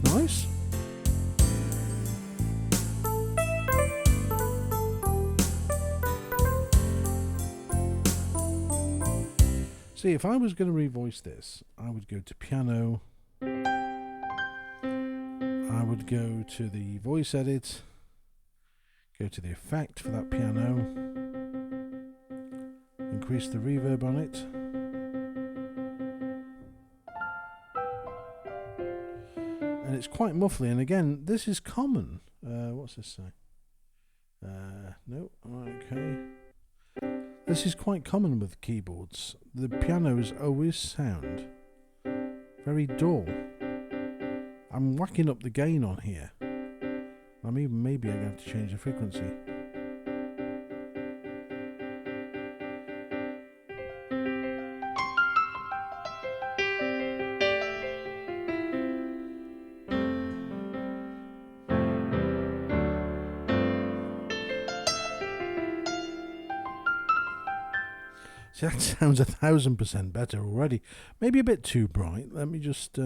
Nice. See, if I was going to revoice this, I would go to piano. I would go to the voice edit, go to the effect for that piano, increase the reverb on it. And it's quite muffly, and again, this is common. What's this say? No, okay. This is quite common with keyboards. The pianos always sound very dull. I'm whacking up the gain on here. Maybe I'm going to have to change the frequency. See, that sounds 1,000% better already. Maybe a bit too bright. Let me just...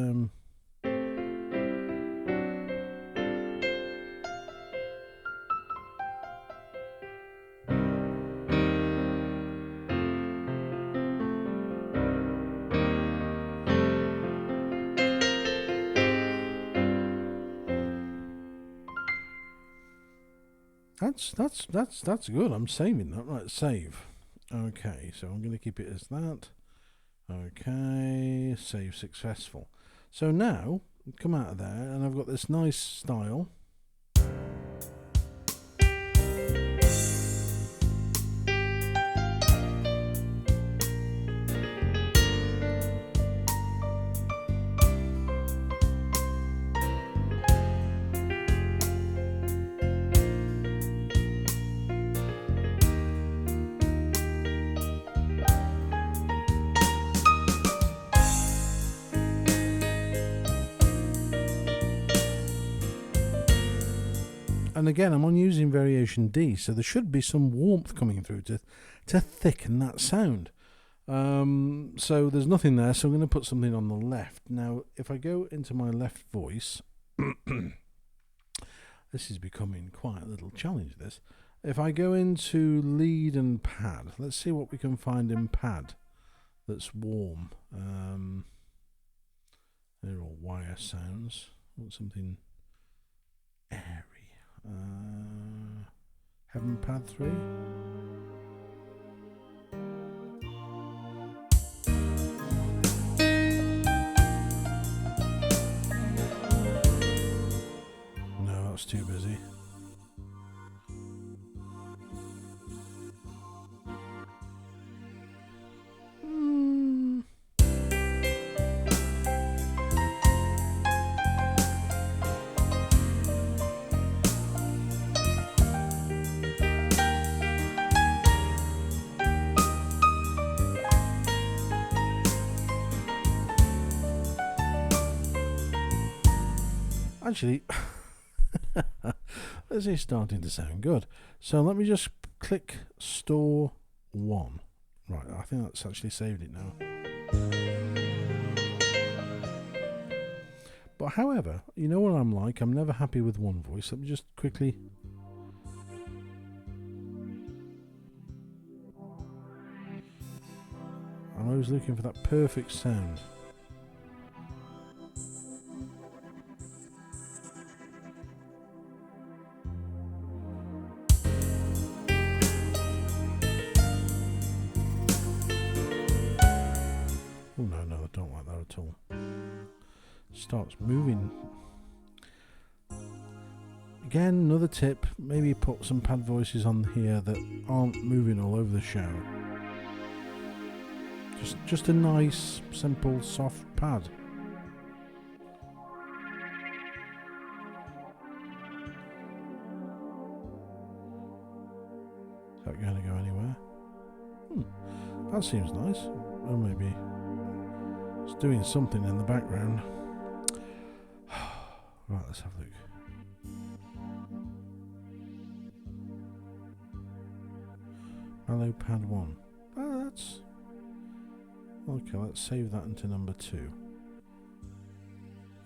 That's good. I'm saving that. Right, save. Okay, so I'm going to keep it as that. Okay, save successful. So now, come out of there, and I've got this nice style. And again, I'm on using variation D, so there should be some warmth coming through to thicken that sound. So there's nothing there, so I'm going to put something on the left. Now, if I go into my left voice, this is becoming quite a little challenge, this. If I go into lead and pad, let's see what we can find in pad that's warm. They're all wire sounds. I want something airy. Heaven pad 3. No, that's too busy. Actually, this is starting to sound good. So let me just click store 1. Right, I think that's actually saved it now. But however, you know what I'm like? I'm never happy with one voice. Let me just quickly... I'm always looking for that perfect sound. Oh no, I don't like that at all. Starts moving. Again, another tip, maybe put some pad voices on here that aren't moving all over the show. Just a nice, simple, soft pad. Is that going to go anywhere? That seems nice. Or maybe it's doing something in the background. Right, let's have a look. Hello, pad 1. Oh, that's... Okay, let's save that into number 2.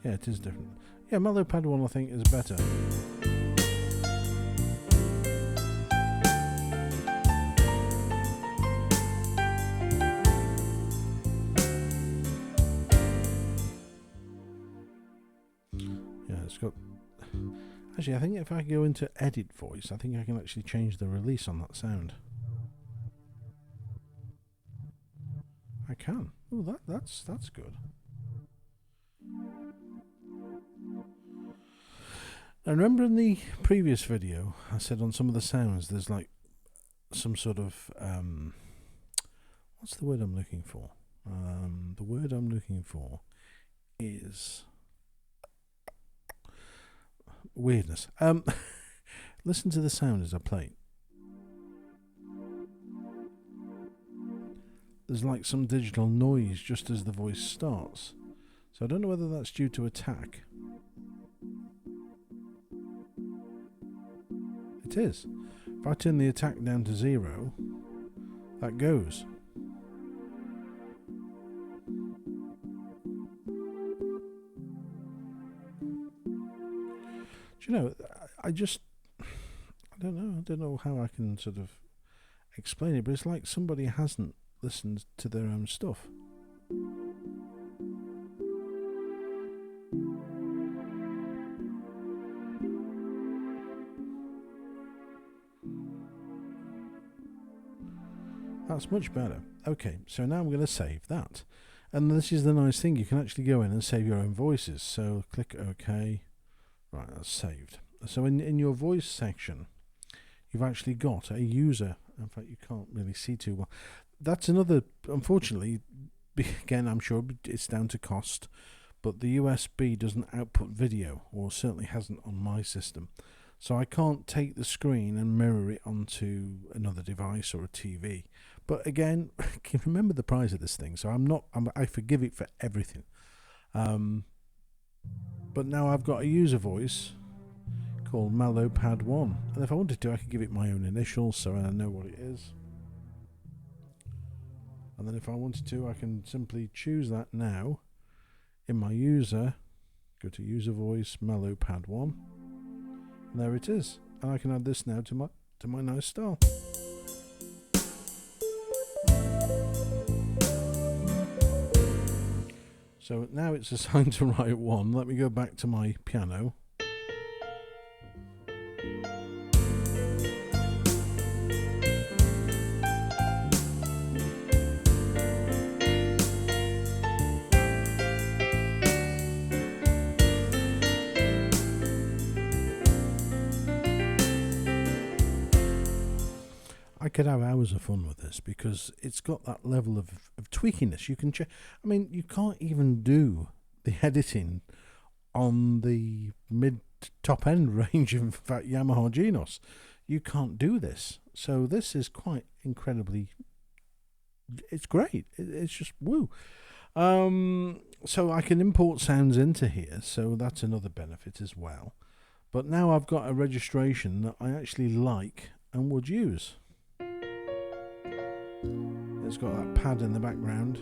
Yeah, it is different. Yeah, Mellow Pad 1 I think is better. got... Actually, I think if I go into edit voice, I think I can actually change the release on that sound. I can. Oh, that's good. Now, remember in the previous video, I said on some of the sounds, there's like some sort of... what's the word I'm looking for? The word I'm looking for is... weirdness. Listen to the sound as I play. There's like some digital noise just as the voice starts. So I don't know whether that's due to attack. It is. If I turn the attack down to 0, that goes. Do you know, I don't know how I can sort of explain it, but it's like somebody hasn't listened to their own stuff. That's much better. Okay, so now I'm going to save that. And this is the nice thing, you can actually go in and save your own voices. So click OK. Right, that's saved. So in your voice section, you've actually got a user. In fact, you can't really see too well. That's another, unfortunately, again, I'm sure it's down to cost, but the USB doesn't output video, or certainly hasn't on my system. So I can't take the screen and mirror it onto another device or a TV. But again, can you remember the price of this thing? So I forgive it for everything. But now I've got a user voice called Pad 1. And if I wanted to, I could give it my own initials so I know what it is. And then if I wanted to, I can simply choose that now in my user, go to user voice, Pad 1. And there it is. And I can add this now to my nice style. So now it's assigned to write 1. Let me go back to my piano. I could have hours of fun with this because it's got that level of tweakiness. You can I mean, you can't even do the editing on the mid-top end range of Yamaha Genos. You can't do this. So this is quite incredibly... It's great. It's just woo. So I can import sounds into here, so that's another benefit as well. But now I've got a registration that I actually like and would use. It's got that pad in the background.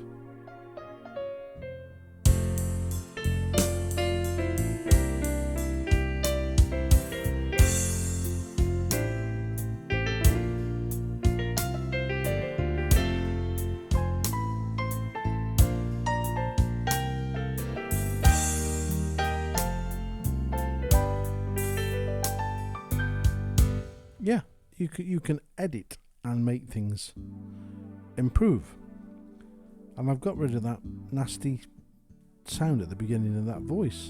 Yeah, you can edit and make things improve. And I've got rid of that nasty sound at the beginning of that voice,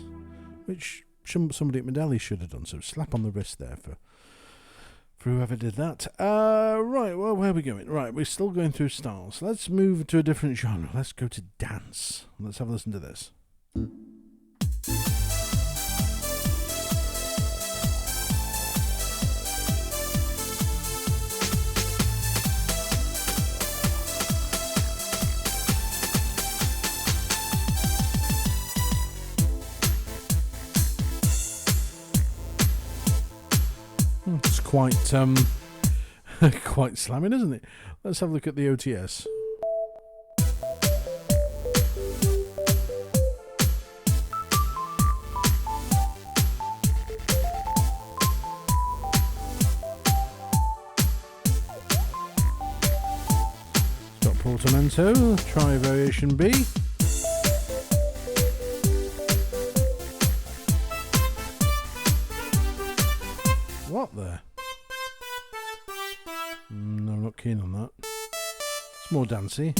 which somebody at Medeli should have done. So slap on the wrist there for whoever did that. Right, well, where are we going? Right, we're still going through styles. Let's move to a different genre. Let's go to dance. Let's have a listen to this. It's quite quite slamming, isn't it? Let's have a look at the OTS. It's got portamento, try variation B. there. No, I'm not keen on that. It's more dancey.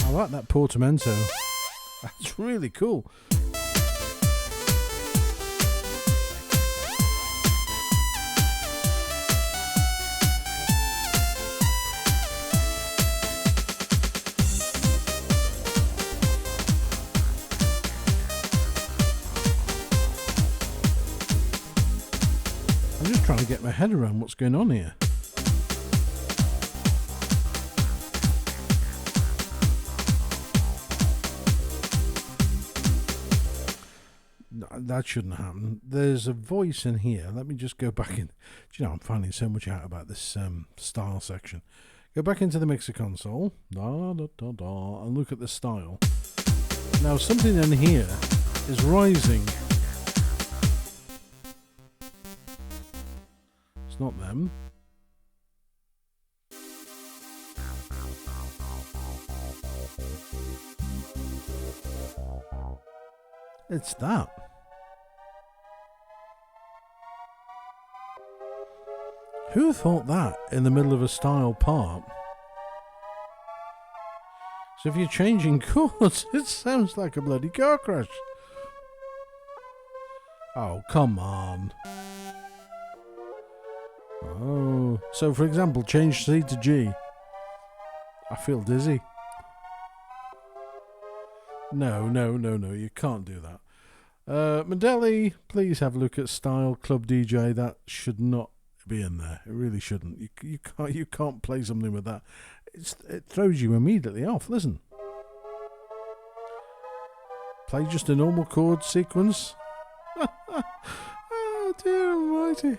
I like that portamento. That's really cool. I'm just trying to get my head around what's going on here. That shouldn't happen. There's a voice in here. Let me just go back in. Do you know, I'm finding so much out about this style section. Go back into the mixer console. And look at the style. Now something in here is rising. It's not them. It's that. Who thought that in the middle of a style part? So if you're changing chords, it sounds like a bloody car crash. Oh, come on. Oh, so for example, change C to G. I feel dizzy. No, you can't do that. Medeli, please have a look at style club DJ. That should not be in there. It really shouldn't. You can't play something with that. It throws you immediately off. Listen. Play just a normal chord sequence. Oh dear almighty.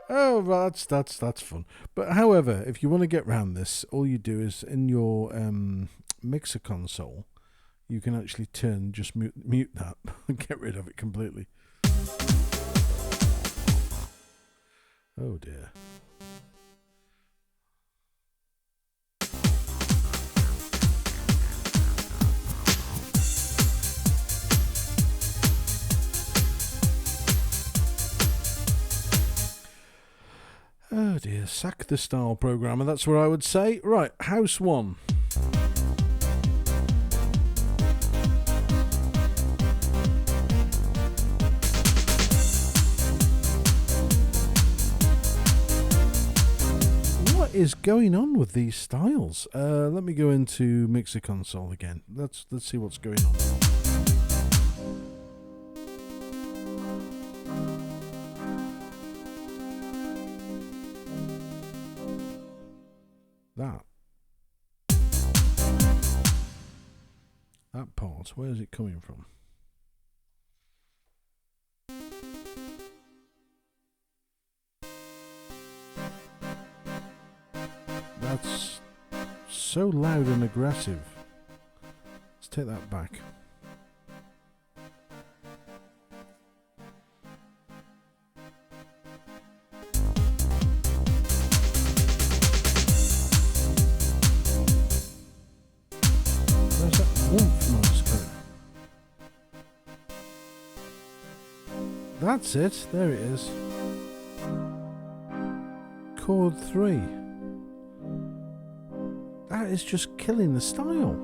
Oh, that's fun. But however, if you want to get round this, all you do is in your mixer console, you can actually mute that and get rid of it completely. Oh dear. Oh dear, sack the style programmer, that's what I would say. Right, house one. What is going on with these styles? Let me go into mixer console again. Let's see what's going on. That part, where is it coming from? That's so loud and aggressive. Let's take that back. That's it, there it is. Chord 3. That is just killing the style.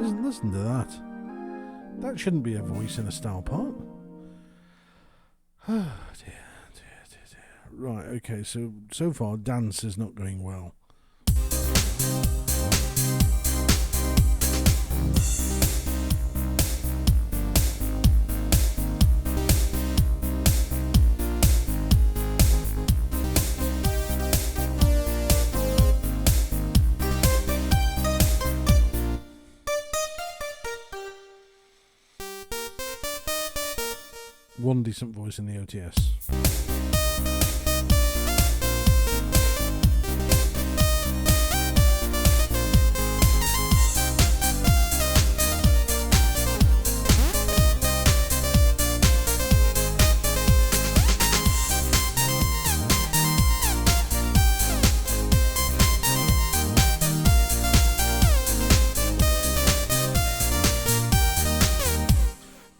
Listen to that. That shouldn't be a voice in a style part. Oh dear. Right, okay, so far dance is not going well. One decent voice in the OTS.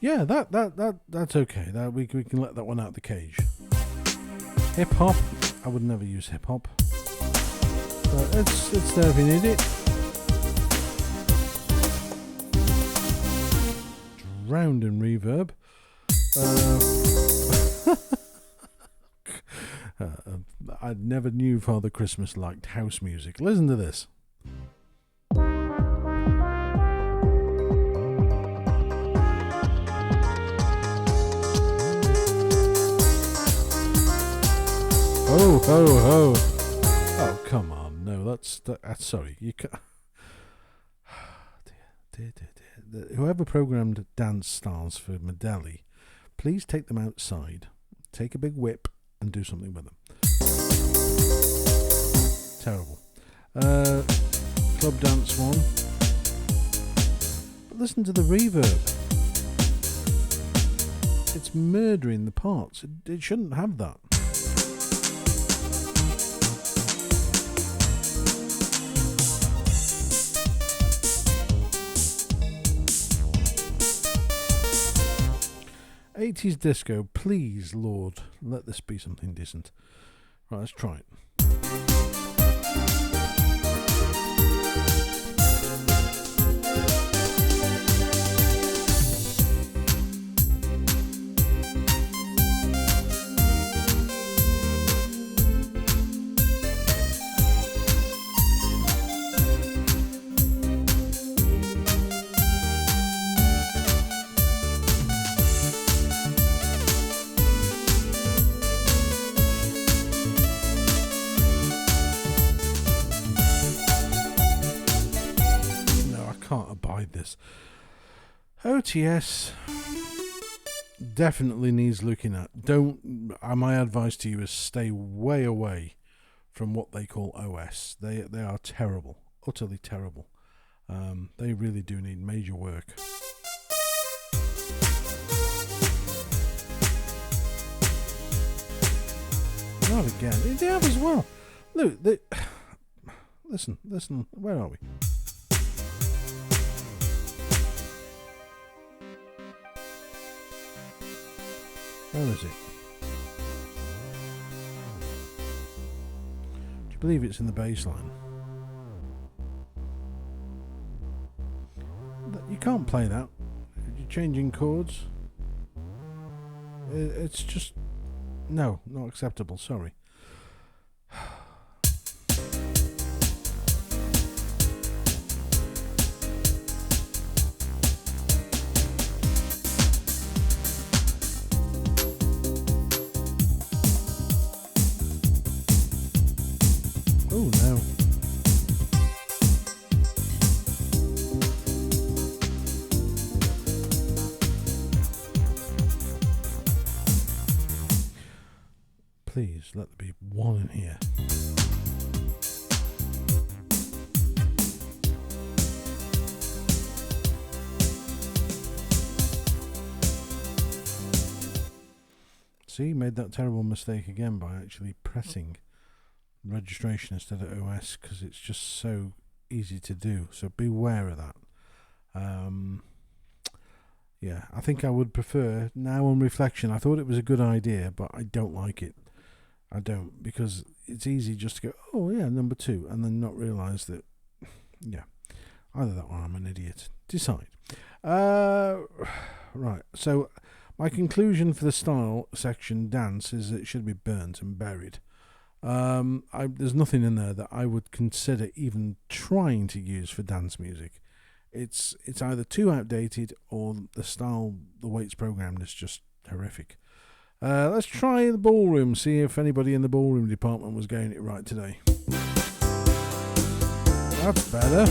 Yeah, that's okay. That we can let that one out of the cage. Hip hop, I would never use hip hop. But it's there if you need it. Drowned in reverb. I never knew Father Christmas liked house music. Listen to this. Ho ho ho! Oh come on, no, that's sorry. You can't. Dear. Whoever programmed dance styles for Medeli, please take them outside, take a big whip, and do something with them. Terrible. Club dance one. But listen to the reverb. It's murdering the parts. It shouldn't have that. '80s disco, please, Lord, let this be something decent. Right, let's try it. 'Avoid this. OTS definitely needs looking at. My advice to you is stay way away from what they call OS. They are terrible, utterly terrible. They really do need major work. Not again. They have as well. Look, listen. Where are we? Where is it? Do you believe it's in the bass line? You can't play that. You're changing chords. It's just... No, not acceptable, sorry. Oh no. Please let there be one in here. See, made that terrible mistake again by actually pressing registration instead of OS because it's just so easy to do. So beware of that. Yeah, I think I would prefer, now on reflection, I thought it was a good idea, but I don't like it. I don't, because it's easy just to go, oh yeah, number 2, and then not realise that, yeah, either that or I'm an idiot. Decide. Right, so my conclusion for the style section dance is that it should be burnt and buried. There's nothing in there that I would consider even trying to use for dance music. It's either too outdated or the style, the way it's programmed, is just horrific. Let's try the ballroom, see if anybody in the ballroom department was getting it right today. That's better.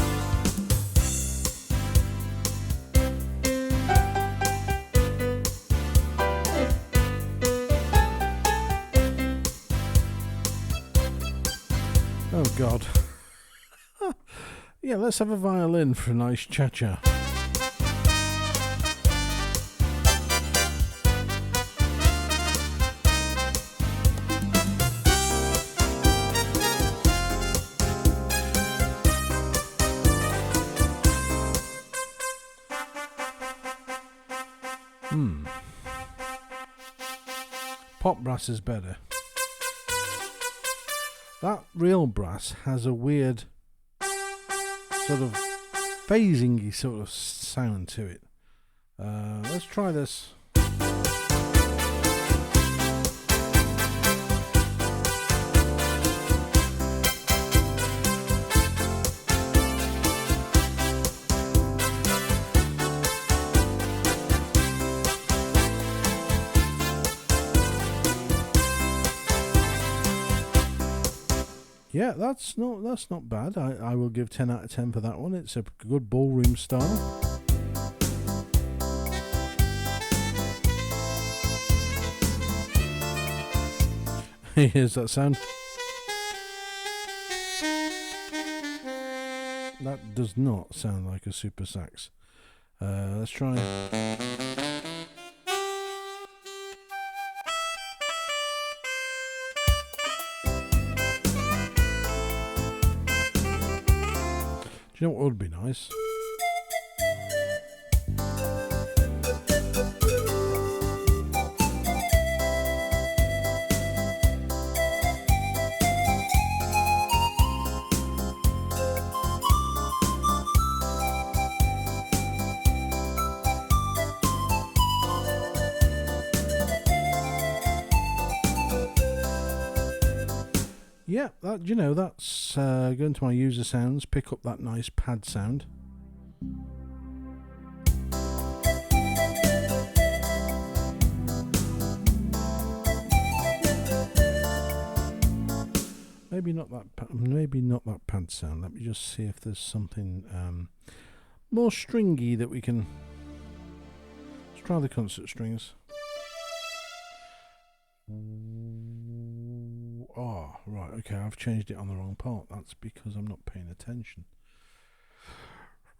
Oh God. Yeah, let's have a violin for a nice cha-cha. Pop brass is better. That real brass has a weird sort of phasing-y sort of sound to it. Let's try this. Yeah, that's not bad. I will give 10 out of 10 for that one. It's a good ballroom style. Here's that sound. That does not sound like a super sax. Let's try. Do you know what would be nice? Yeah, that, you know, that's going to my user sounds, pick up that nice pad sound. Maybe not that pad sound. Let me just see if there's something more stringy that we can. Let's try the concert strings. Oh, right, okay, I've changed it on the wrong part. That's because I'm not paying attention.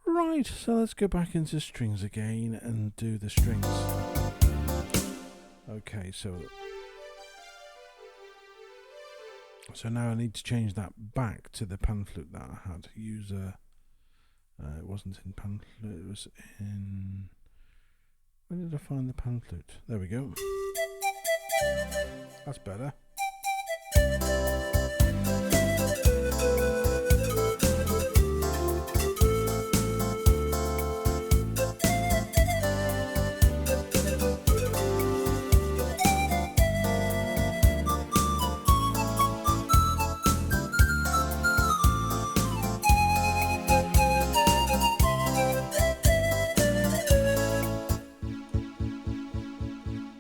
Right, so let's go back into strings again and do the strings. Okay, so now I need to change that back to the pan flute that I had. User, it wasn't in pan flute, it was in... Where did I find the pan flute? There we go. That's better.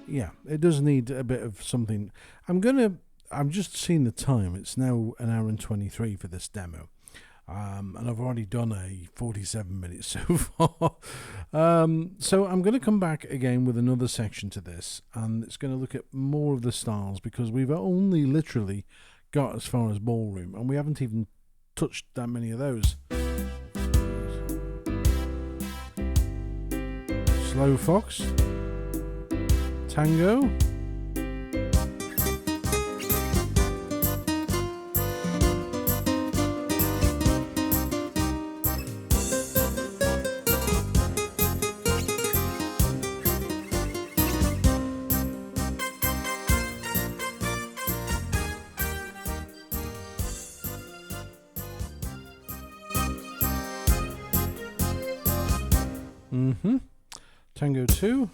Yeah, it does need a bit of something. I'm just seeing the time. It's now 1 hour and 23 for this demo. And I've already done a 47 minutes so far. So I'm going to come back again with another section to this. And it's going to look at more of the styles because we've only literally got as far as ballroom. And we haven't even touched that many of those. Slow fox. Tango. Tango 2.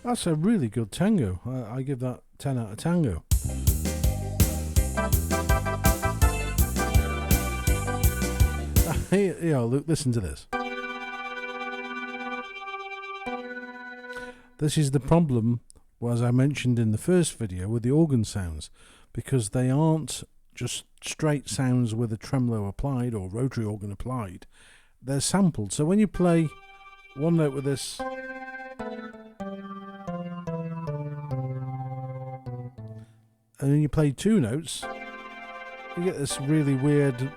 That's a really good tango. I give that 10 out of tango. Hey, look, listen to this. This is the problem, as I mentioned in the first video, with the organ sounds, because they aren't just straight sounds with a tremolo applied or rotary organ applied. They're sampled. So when you play one note with this, and then you play 2 notes, you get this really weird.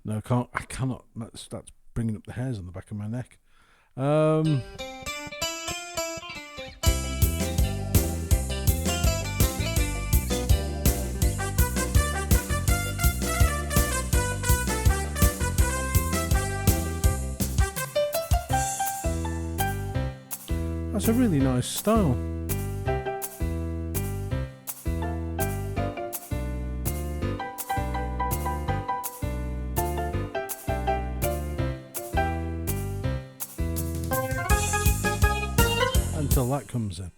No, I cannot. That's bringing up the hairs on the back of my neck. That's a really nice style. Until that comes in.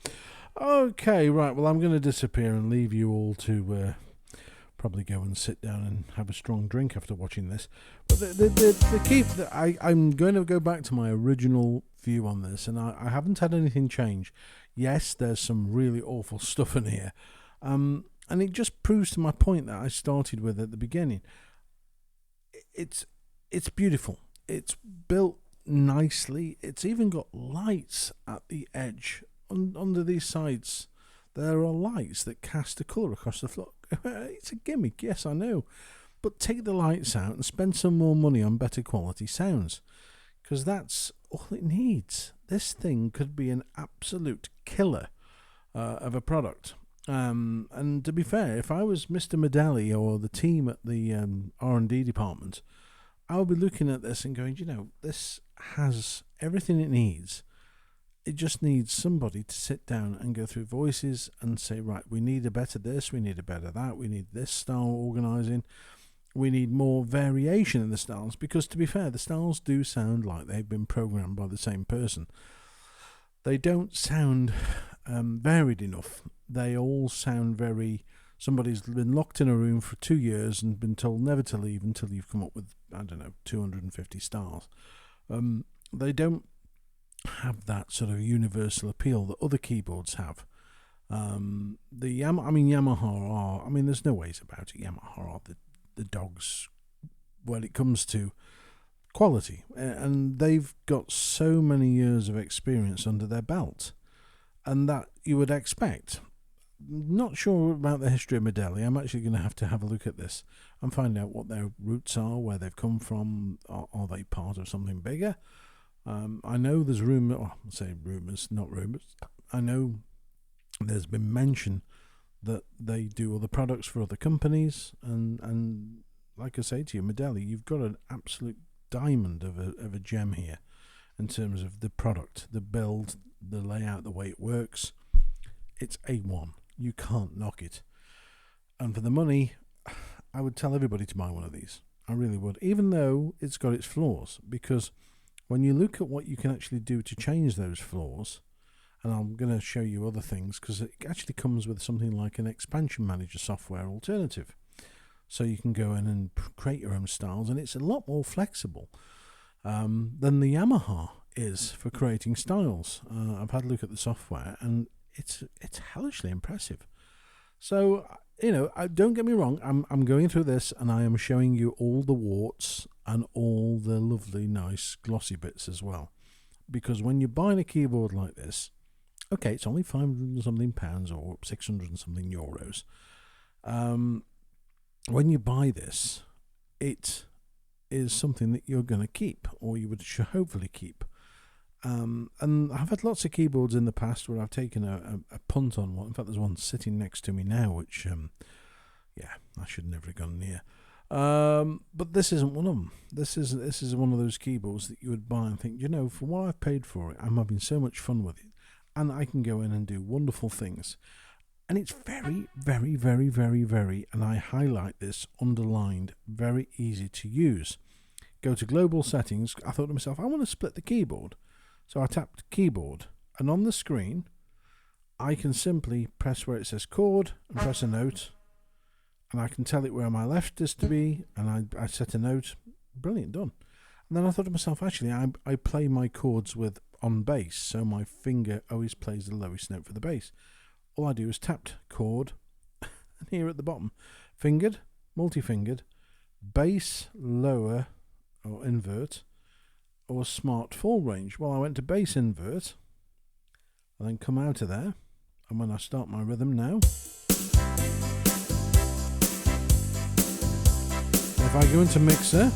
Okay, right, well, I'm going to disappear and leave you all to probably go and sit down and have a strong drink after watching this. But I'm going to go back to my original view on this, and I haven't had anything change. Yes, there's some really awful stuff in here, and it just proves to my point that I started with at the beginning. It's beautiful. It's built nicely. It's even got lights at the edge under these sides. There are lights that cast a colour across the floor. It's a gimmick, yes, I know, but take the lights out and spend some more money on better quality sounds, because that's all it needs. This thing could be an absolute killer of a product. And to be fair, if I was Mr. Medeli or the team at the R&D department, I would be looking at this and going, this has everything it needs. It just needs somebody to sit down and go through voices and say, right, we need a better this, we need a better that, we need this style organising, we need more variation in the styles, because to be fair, the styles do sound like they've been programmed by the same person. They don't sound varied enough. They all sound very... Somebody's been locked in a room for 2 years and been told never to leave until you've come up with, 250 styles. They don't have that sort of universal appeal that other keyboards have. Yamaha are... there's no ways about it. Yamaha are the dogs when it comes to quality. And they've got so many years of experience under their belt. And that you would expect... Not sure about the history of Medeli. I'm actually going to have a look at this and find out what their roots are, where they've come from. Are they part of something bigger? I know there's not rumours. I know there's been mention that they do other products for other companies, and like I say to you, Medeli, you've got an absolute diamond of a gem here in terms of the product, the build, the layout, the way it works. It's A1. You can't knock it. And for the money, I would tell everybody to buy one of these. I really would, even though it's got its flaws, because when you look at what you can actually do to change those flaws, and I'm going to show you other things, because it actually comes with something like an expansion manager software alternative. So you can go in and create your own styles, and it's a lot more flexible than the Yamaha is for creating styles. I've had a look at the software, and it's hellishly impressive. So, don't get me wrong, I'm going through this and I am showing you all the warts and all the lovely, nice, glossy bits as well. Because when you're buying a keyboard like this, okay, it's only £500 and something or 600 and something euros. When you buy this, it is something that you're going to keep, or you would hopefully keep. And I've had lots of keyboards in the past where I've taken a punt on one. In fact, there's one sitting next to me now, which, I should never have gone near. But this isn't one of them. This is one of those keyboards that you would buy and think, for what I've paid for it, I'm having so much fun with it, and I can go in and do wonderful things. And it's very, very, very, very, very, and I highlight this, underlined, very easy to use. Go to global settings. I thought to myself, I want to split the keyboard. So I tapped keyboard, and on the screen, I can simply press where it says chord and press a note, and I can tell it where my left is to be, and I set a note. Brilliant, done. And then I thought to myself, actually, I play my chords on bass, so my finger always plays the lowest note for the bass. All I do is tapped chord, and here at the bottom, fingered, multi-fingered, bass, lower, or invert, or smart full range. Well, I went to bass invert, and then come out of there. And when I start my rhythm now, if I go into mixer,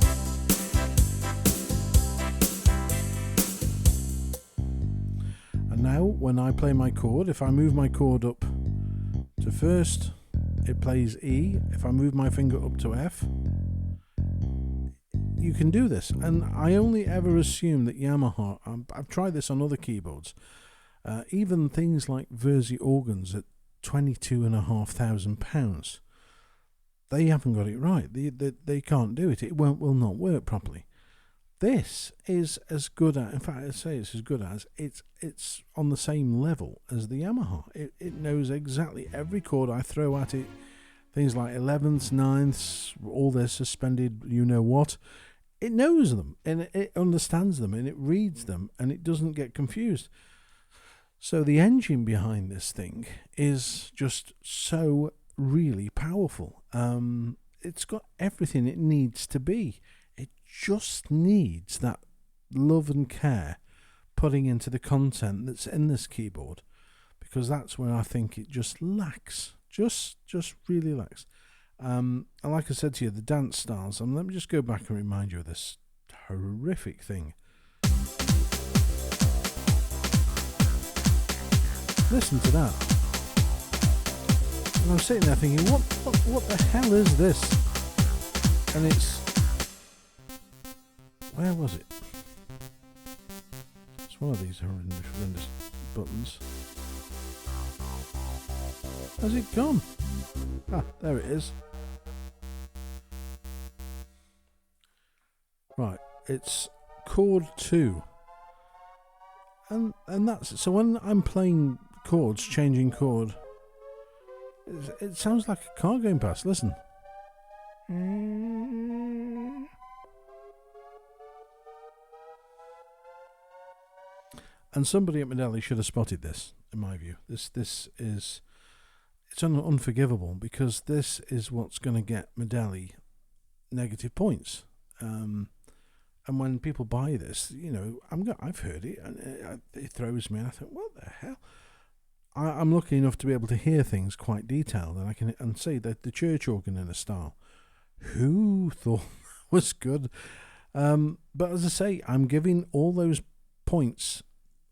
and now when I play my chord, if I move my chord up to first, it plays E. If I move my finger up to F, you can do this. And I only ever assume that Yamaha, I've tried this on other keyboards, even things like Verzi organs at £22,500, they haven't got it right. They can't do it. It will not work properly. This is as good as, in fact, I'd say it's as good as, it's on the same level as the Yamaha. It knows exactly every chord I throw at it, things like 11ths, 9ths, all their suspended you know what. It knows them, and it understands them, and it reads them, and it doesn't get confused. So the engine behind this thing is just so really powerful. It's got everything it needs to be. It just needs that love and care putting into the content that's in this keyboard, because that's where I think it just lacks. Just really lacks. And like I said to you, the dance styles, let me just go back and remind you of this horrific thing. Listen to that. And I'm sitting there thinking, what the hell is this? And it's, where was it? It's one of these horrendous buttons. Has it gone? Ah, there it is. Right, it's chord 2. And that's it. So when I'm playing chords, changing chord, it sounds like a car going past. Listen. And somebody at Medeli should have spotted this, in my view. This is, it's unforgivable, because this is what's going to get Medeli negative points. And when people buy this, you know, I've heard it, and it throws me. And I think, what the hell? I'm lucky enough to be able to hear things quite detailed, and I can say that the church organ in a style. Who thought that was good? But as I say, I'm giving all those points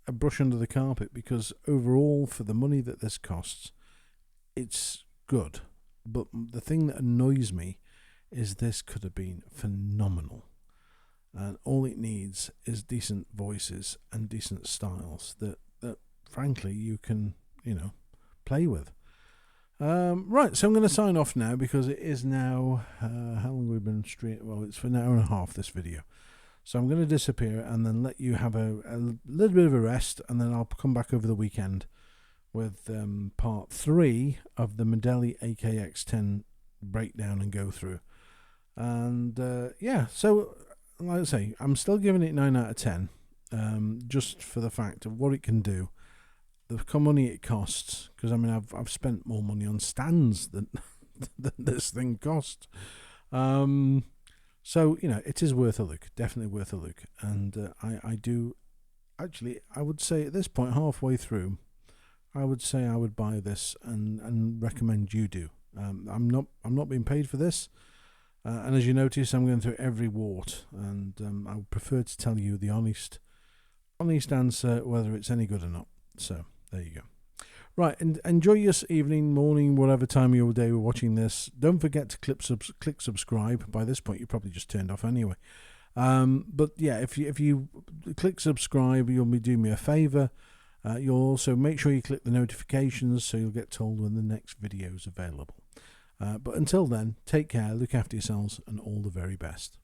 a brush under the carpet, because overall, for the money that this costs, it's good. But the thing that annoys me is this could have been phenomenal. And all it needs is decent voices and decent styles that frankly you can, you know, play with. Right, so I'm going to sign off now, because it is now, how long have we been straight? Well, it's for an hour and a half, this video. So I'm going to disappear and then let you have a little bit of a rest, and then I'll come back over the weekend with part 3 of the Medeli AKX10 breakdown and go through. And yeah, so like I say, I'm still giving it 9 out of 10, just for the fact of what it can do, the money it costs, because I mean I've spent more money on stands than this thing cost. So you know, it is worth a look, definitely worth a look. And I do actually, I would say at this point, halfway through, I would say I would buy this and recommend you do. I'm not being paid for this. And as you notice, I'm going through every wart, and I would prefer to tell you the honest answer, whether it's any good or not. So there you go. Right, and enjoy your evening, morning, whatever time of your day we're watching this. Don't forget to click subscribe. By this point, you probably just turned off anyway. But yeah, if you click subscribe, you'll be doing me a favour. You'll also make sure you click the notifications, so you'll get told when the next video is available. But until then, take care, look after yourselves, and all the very best.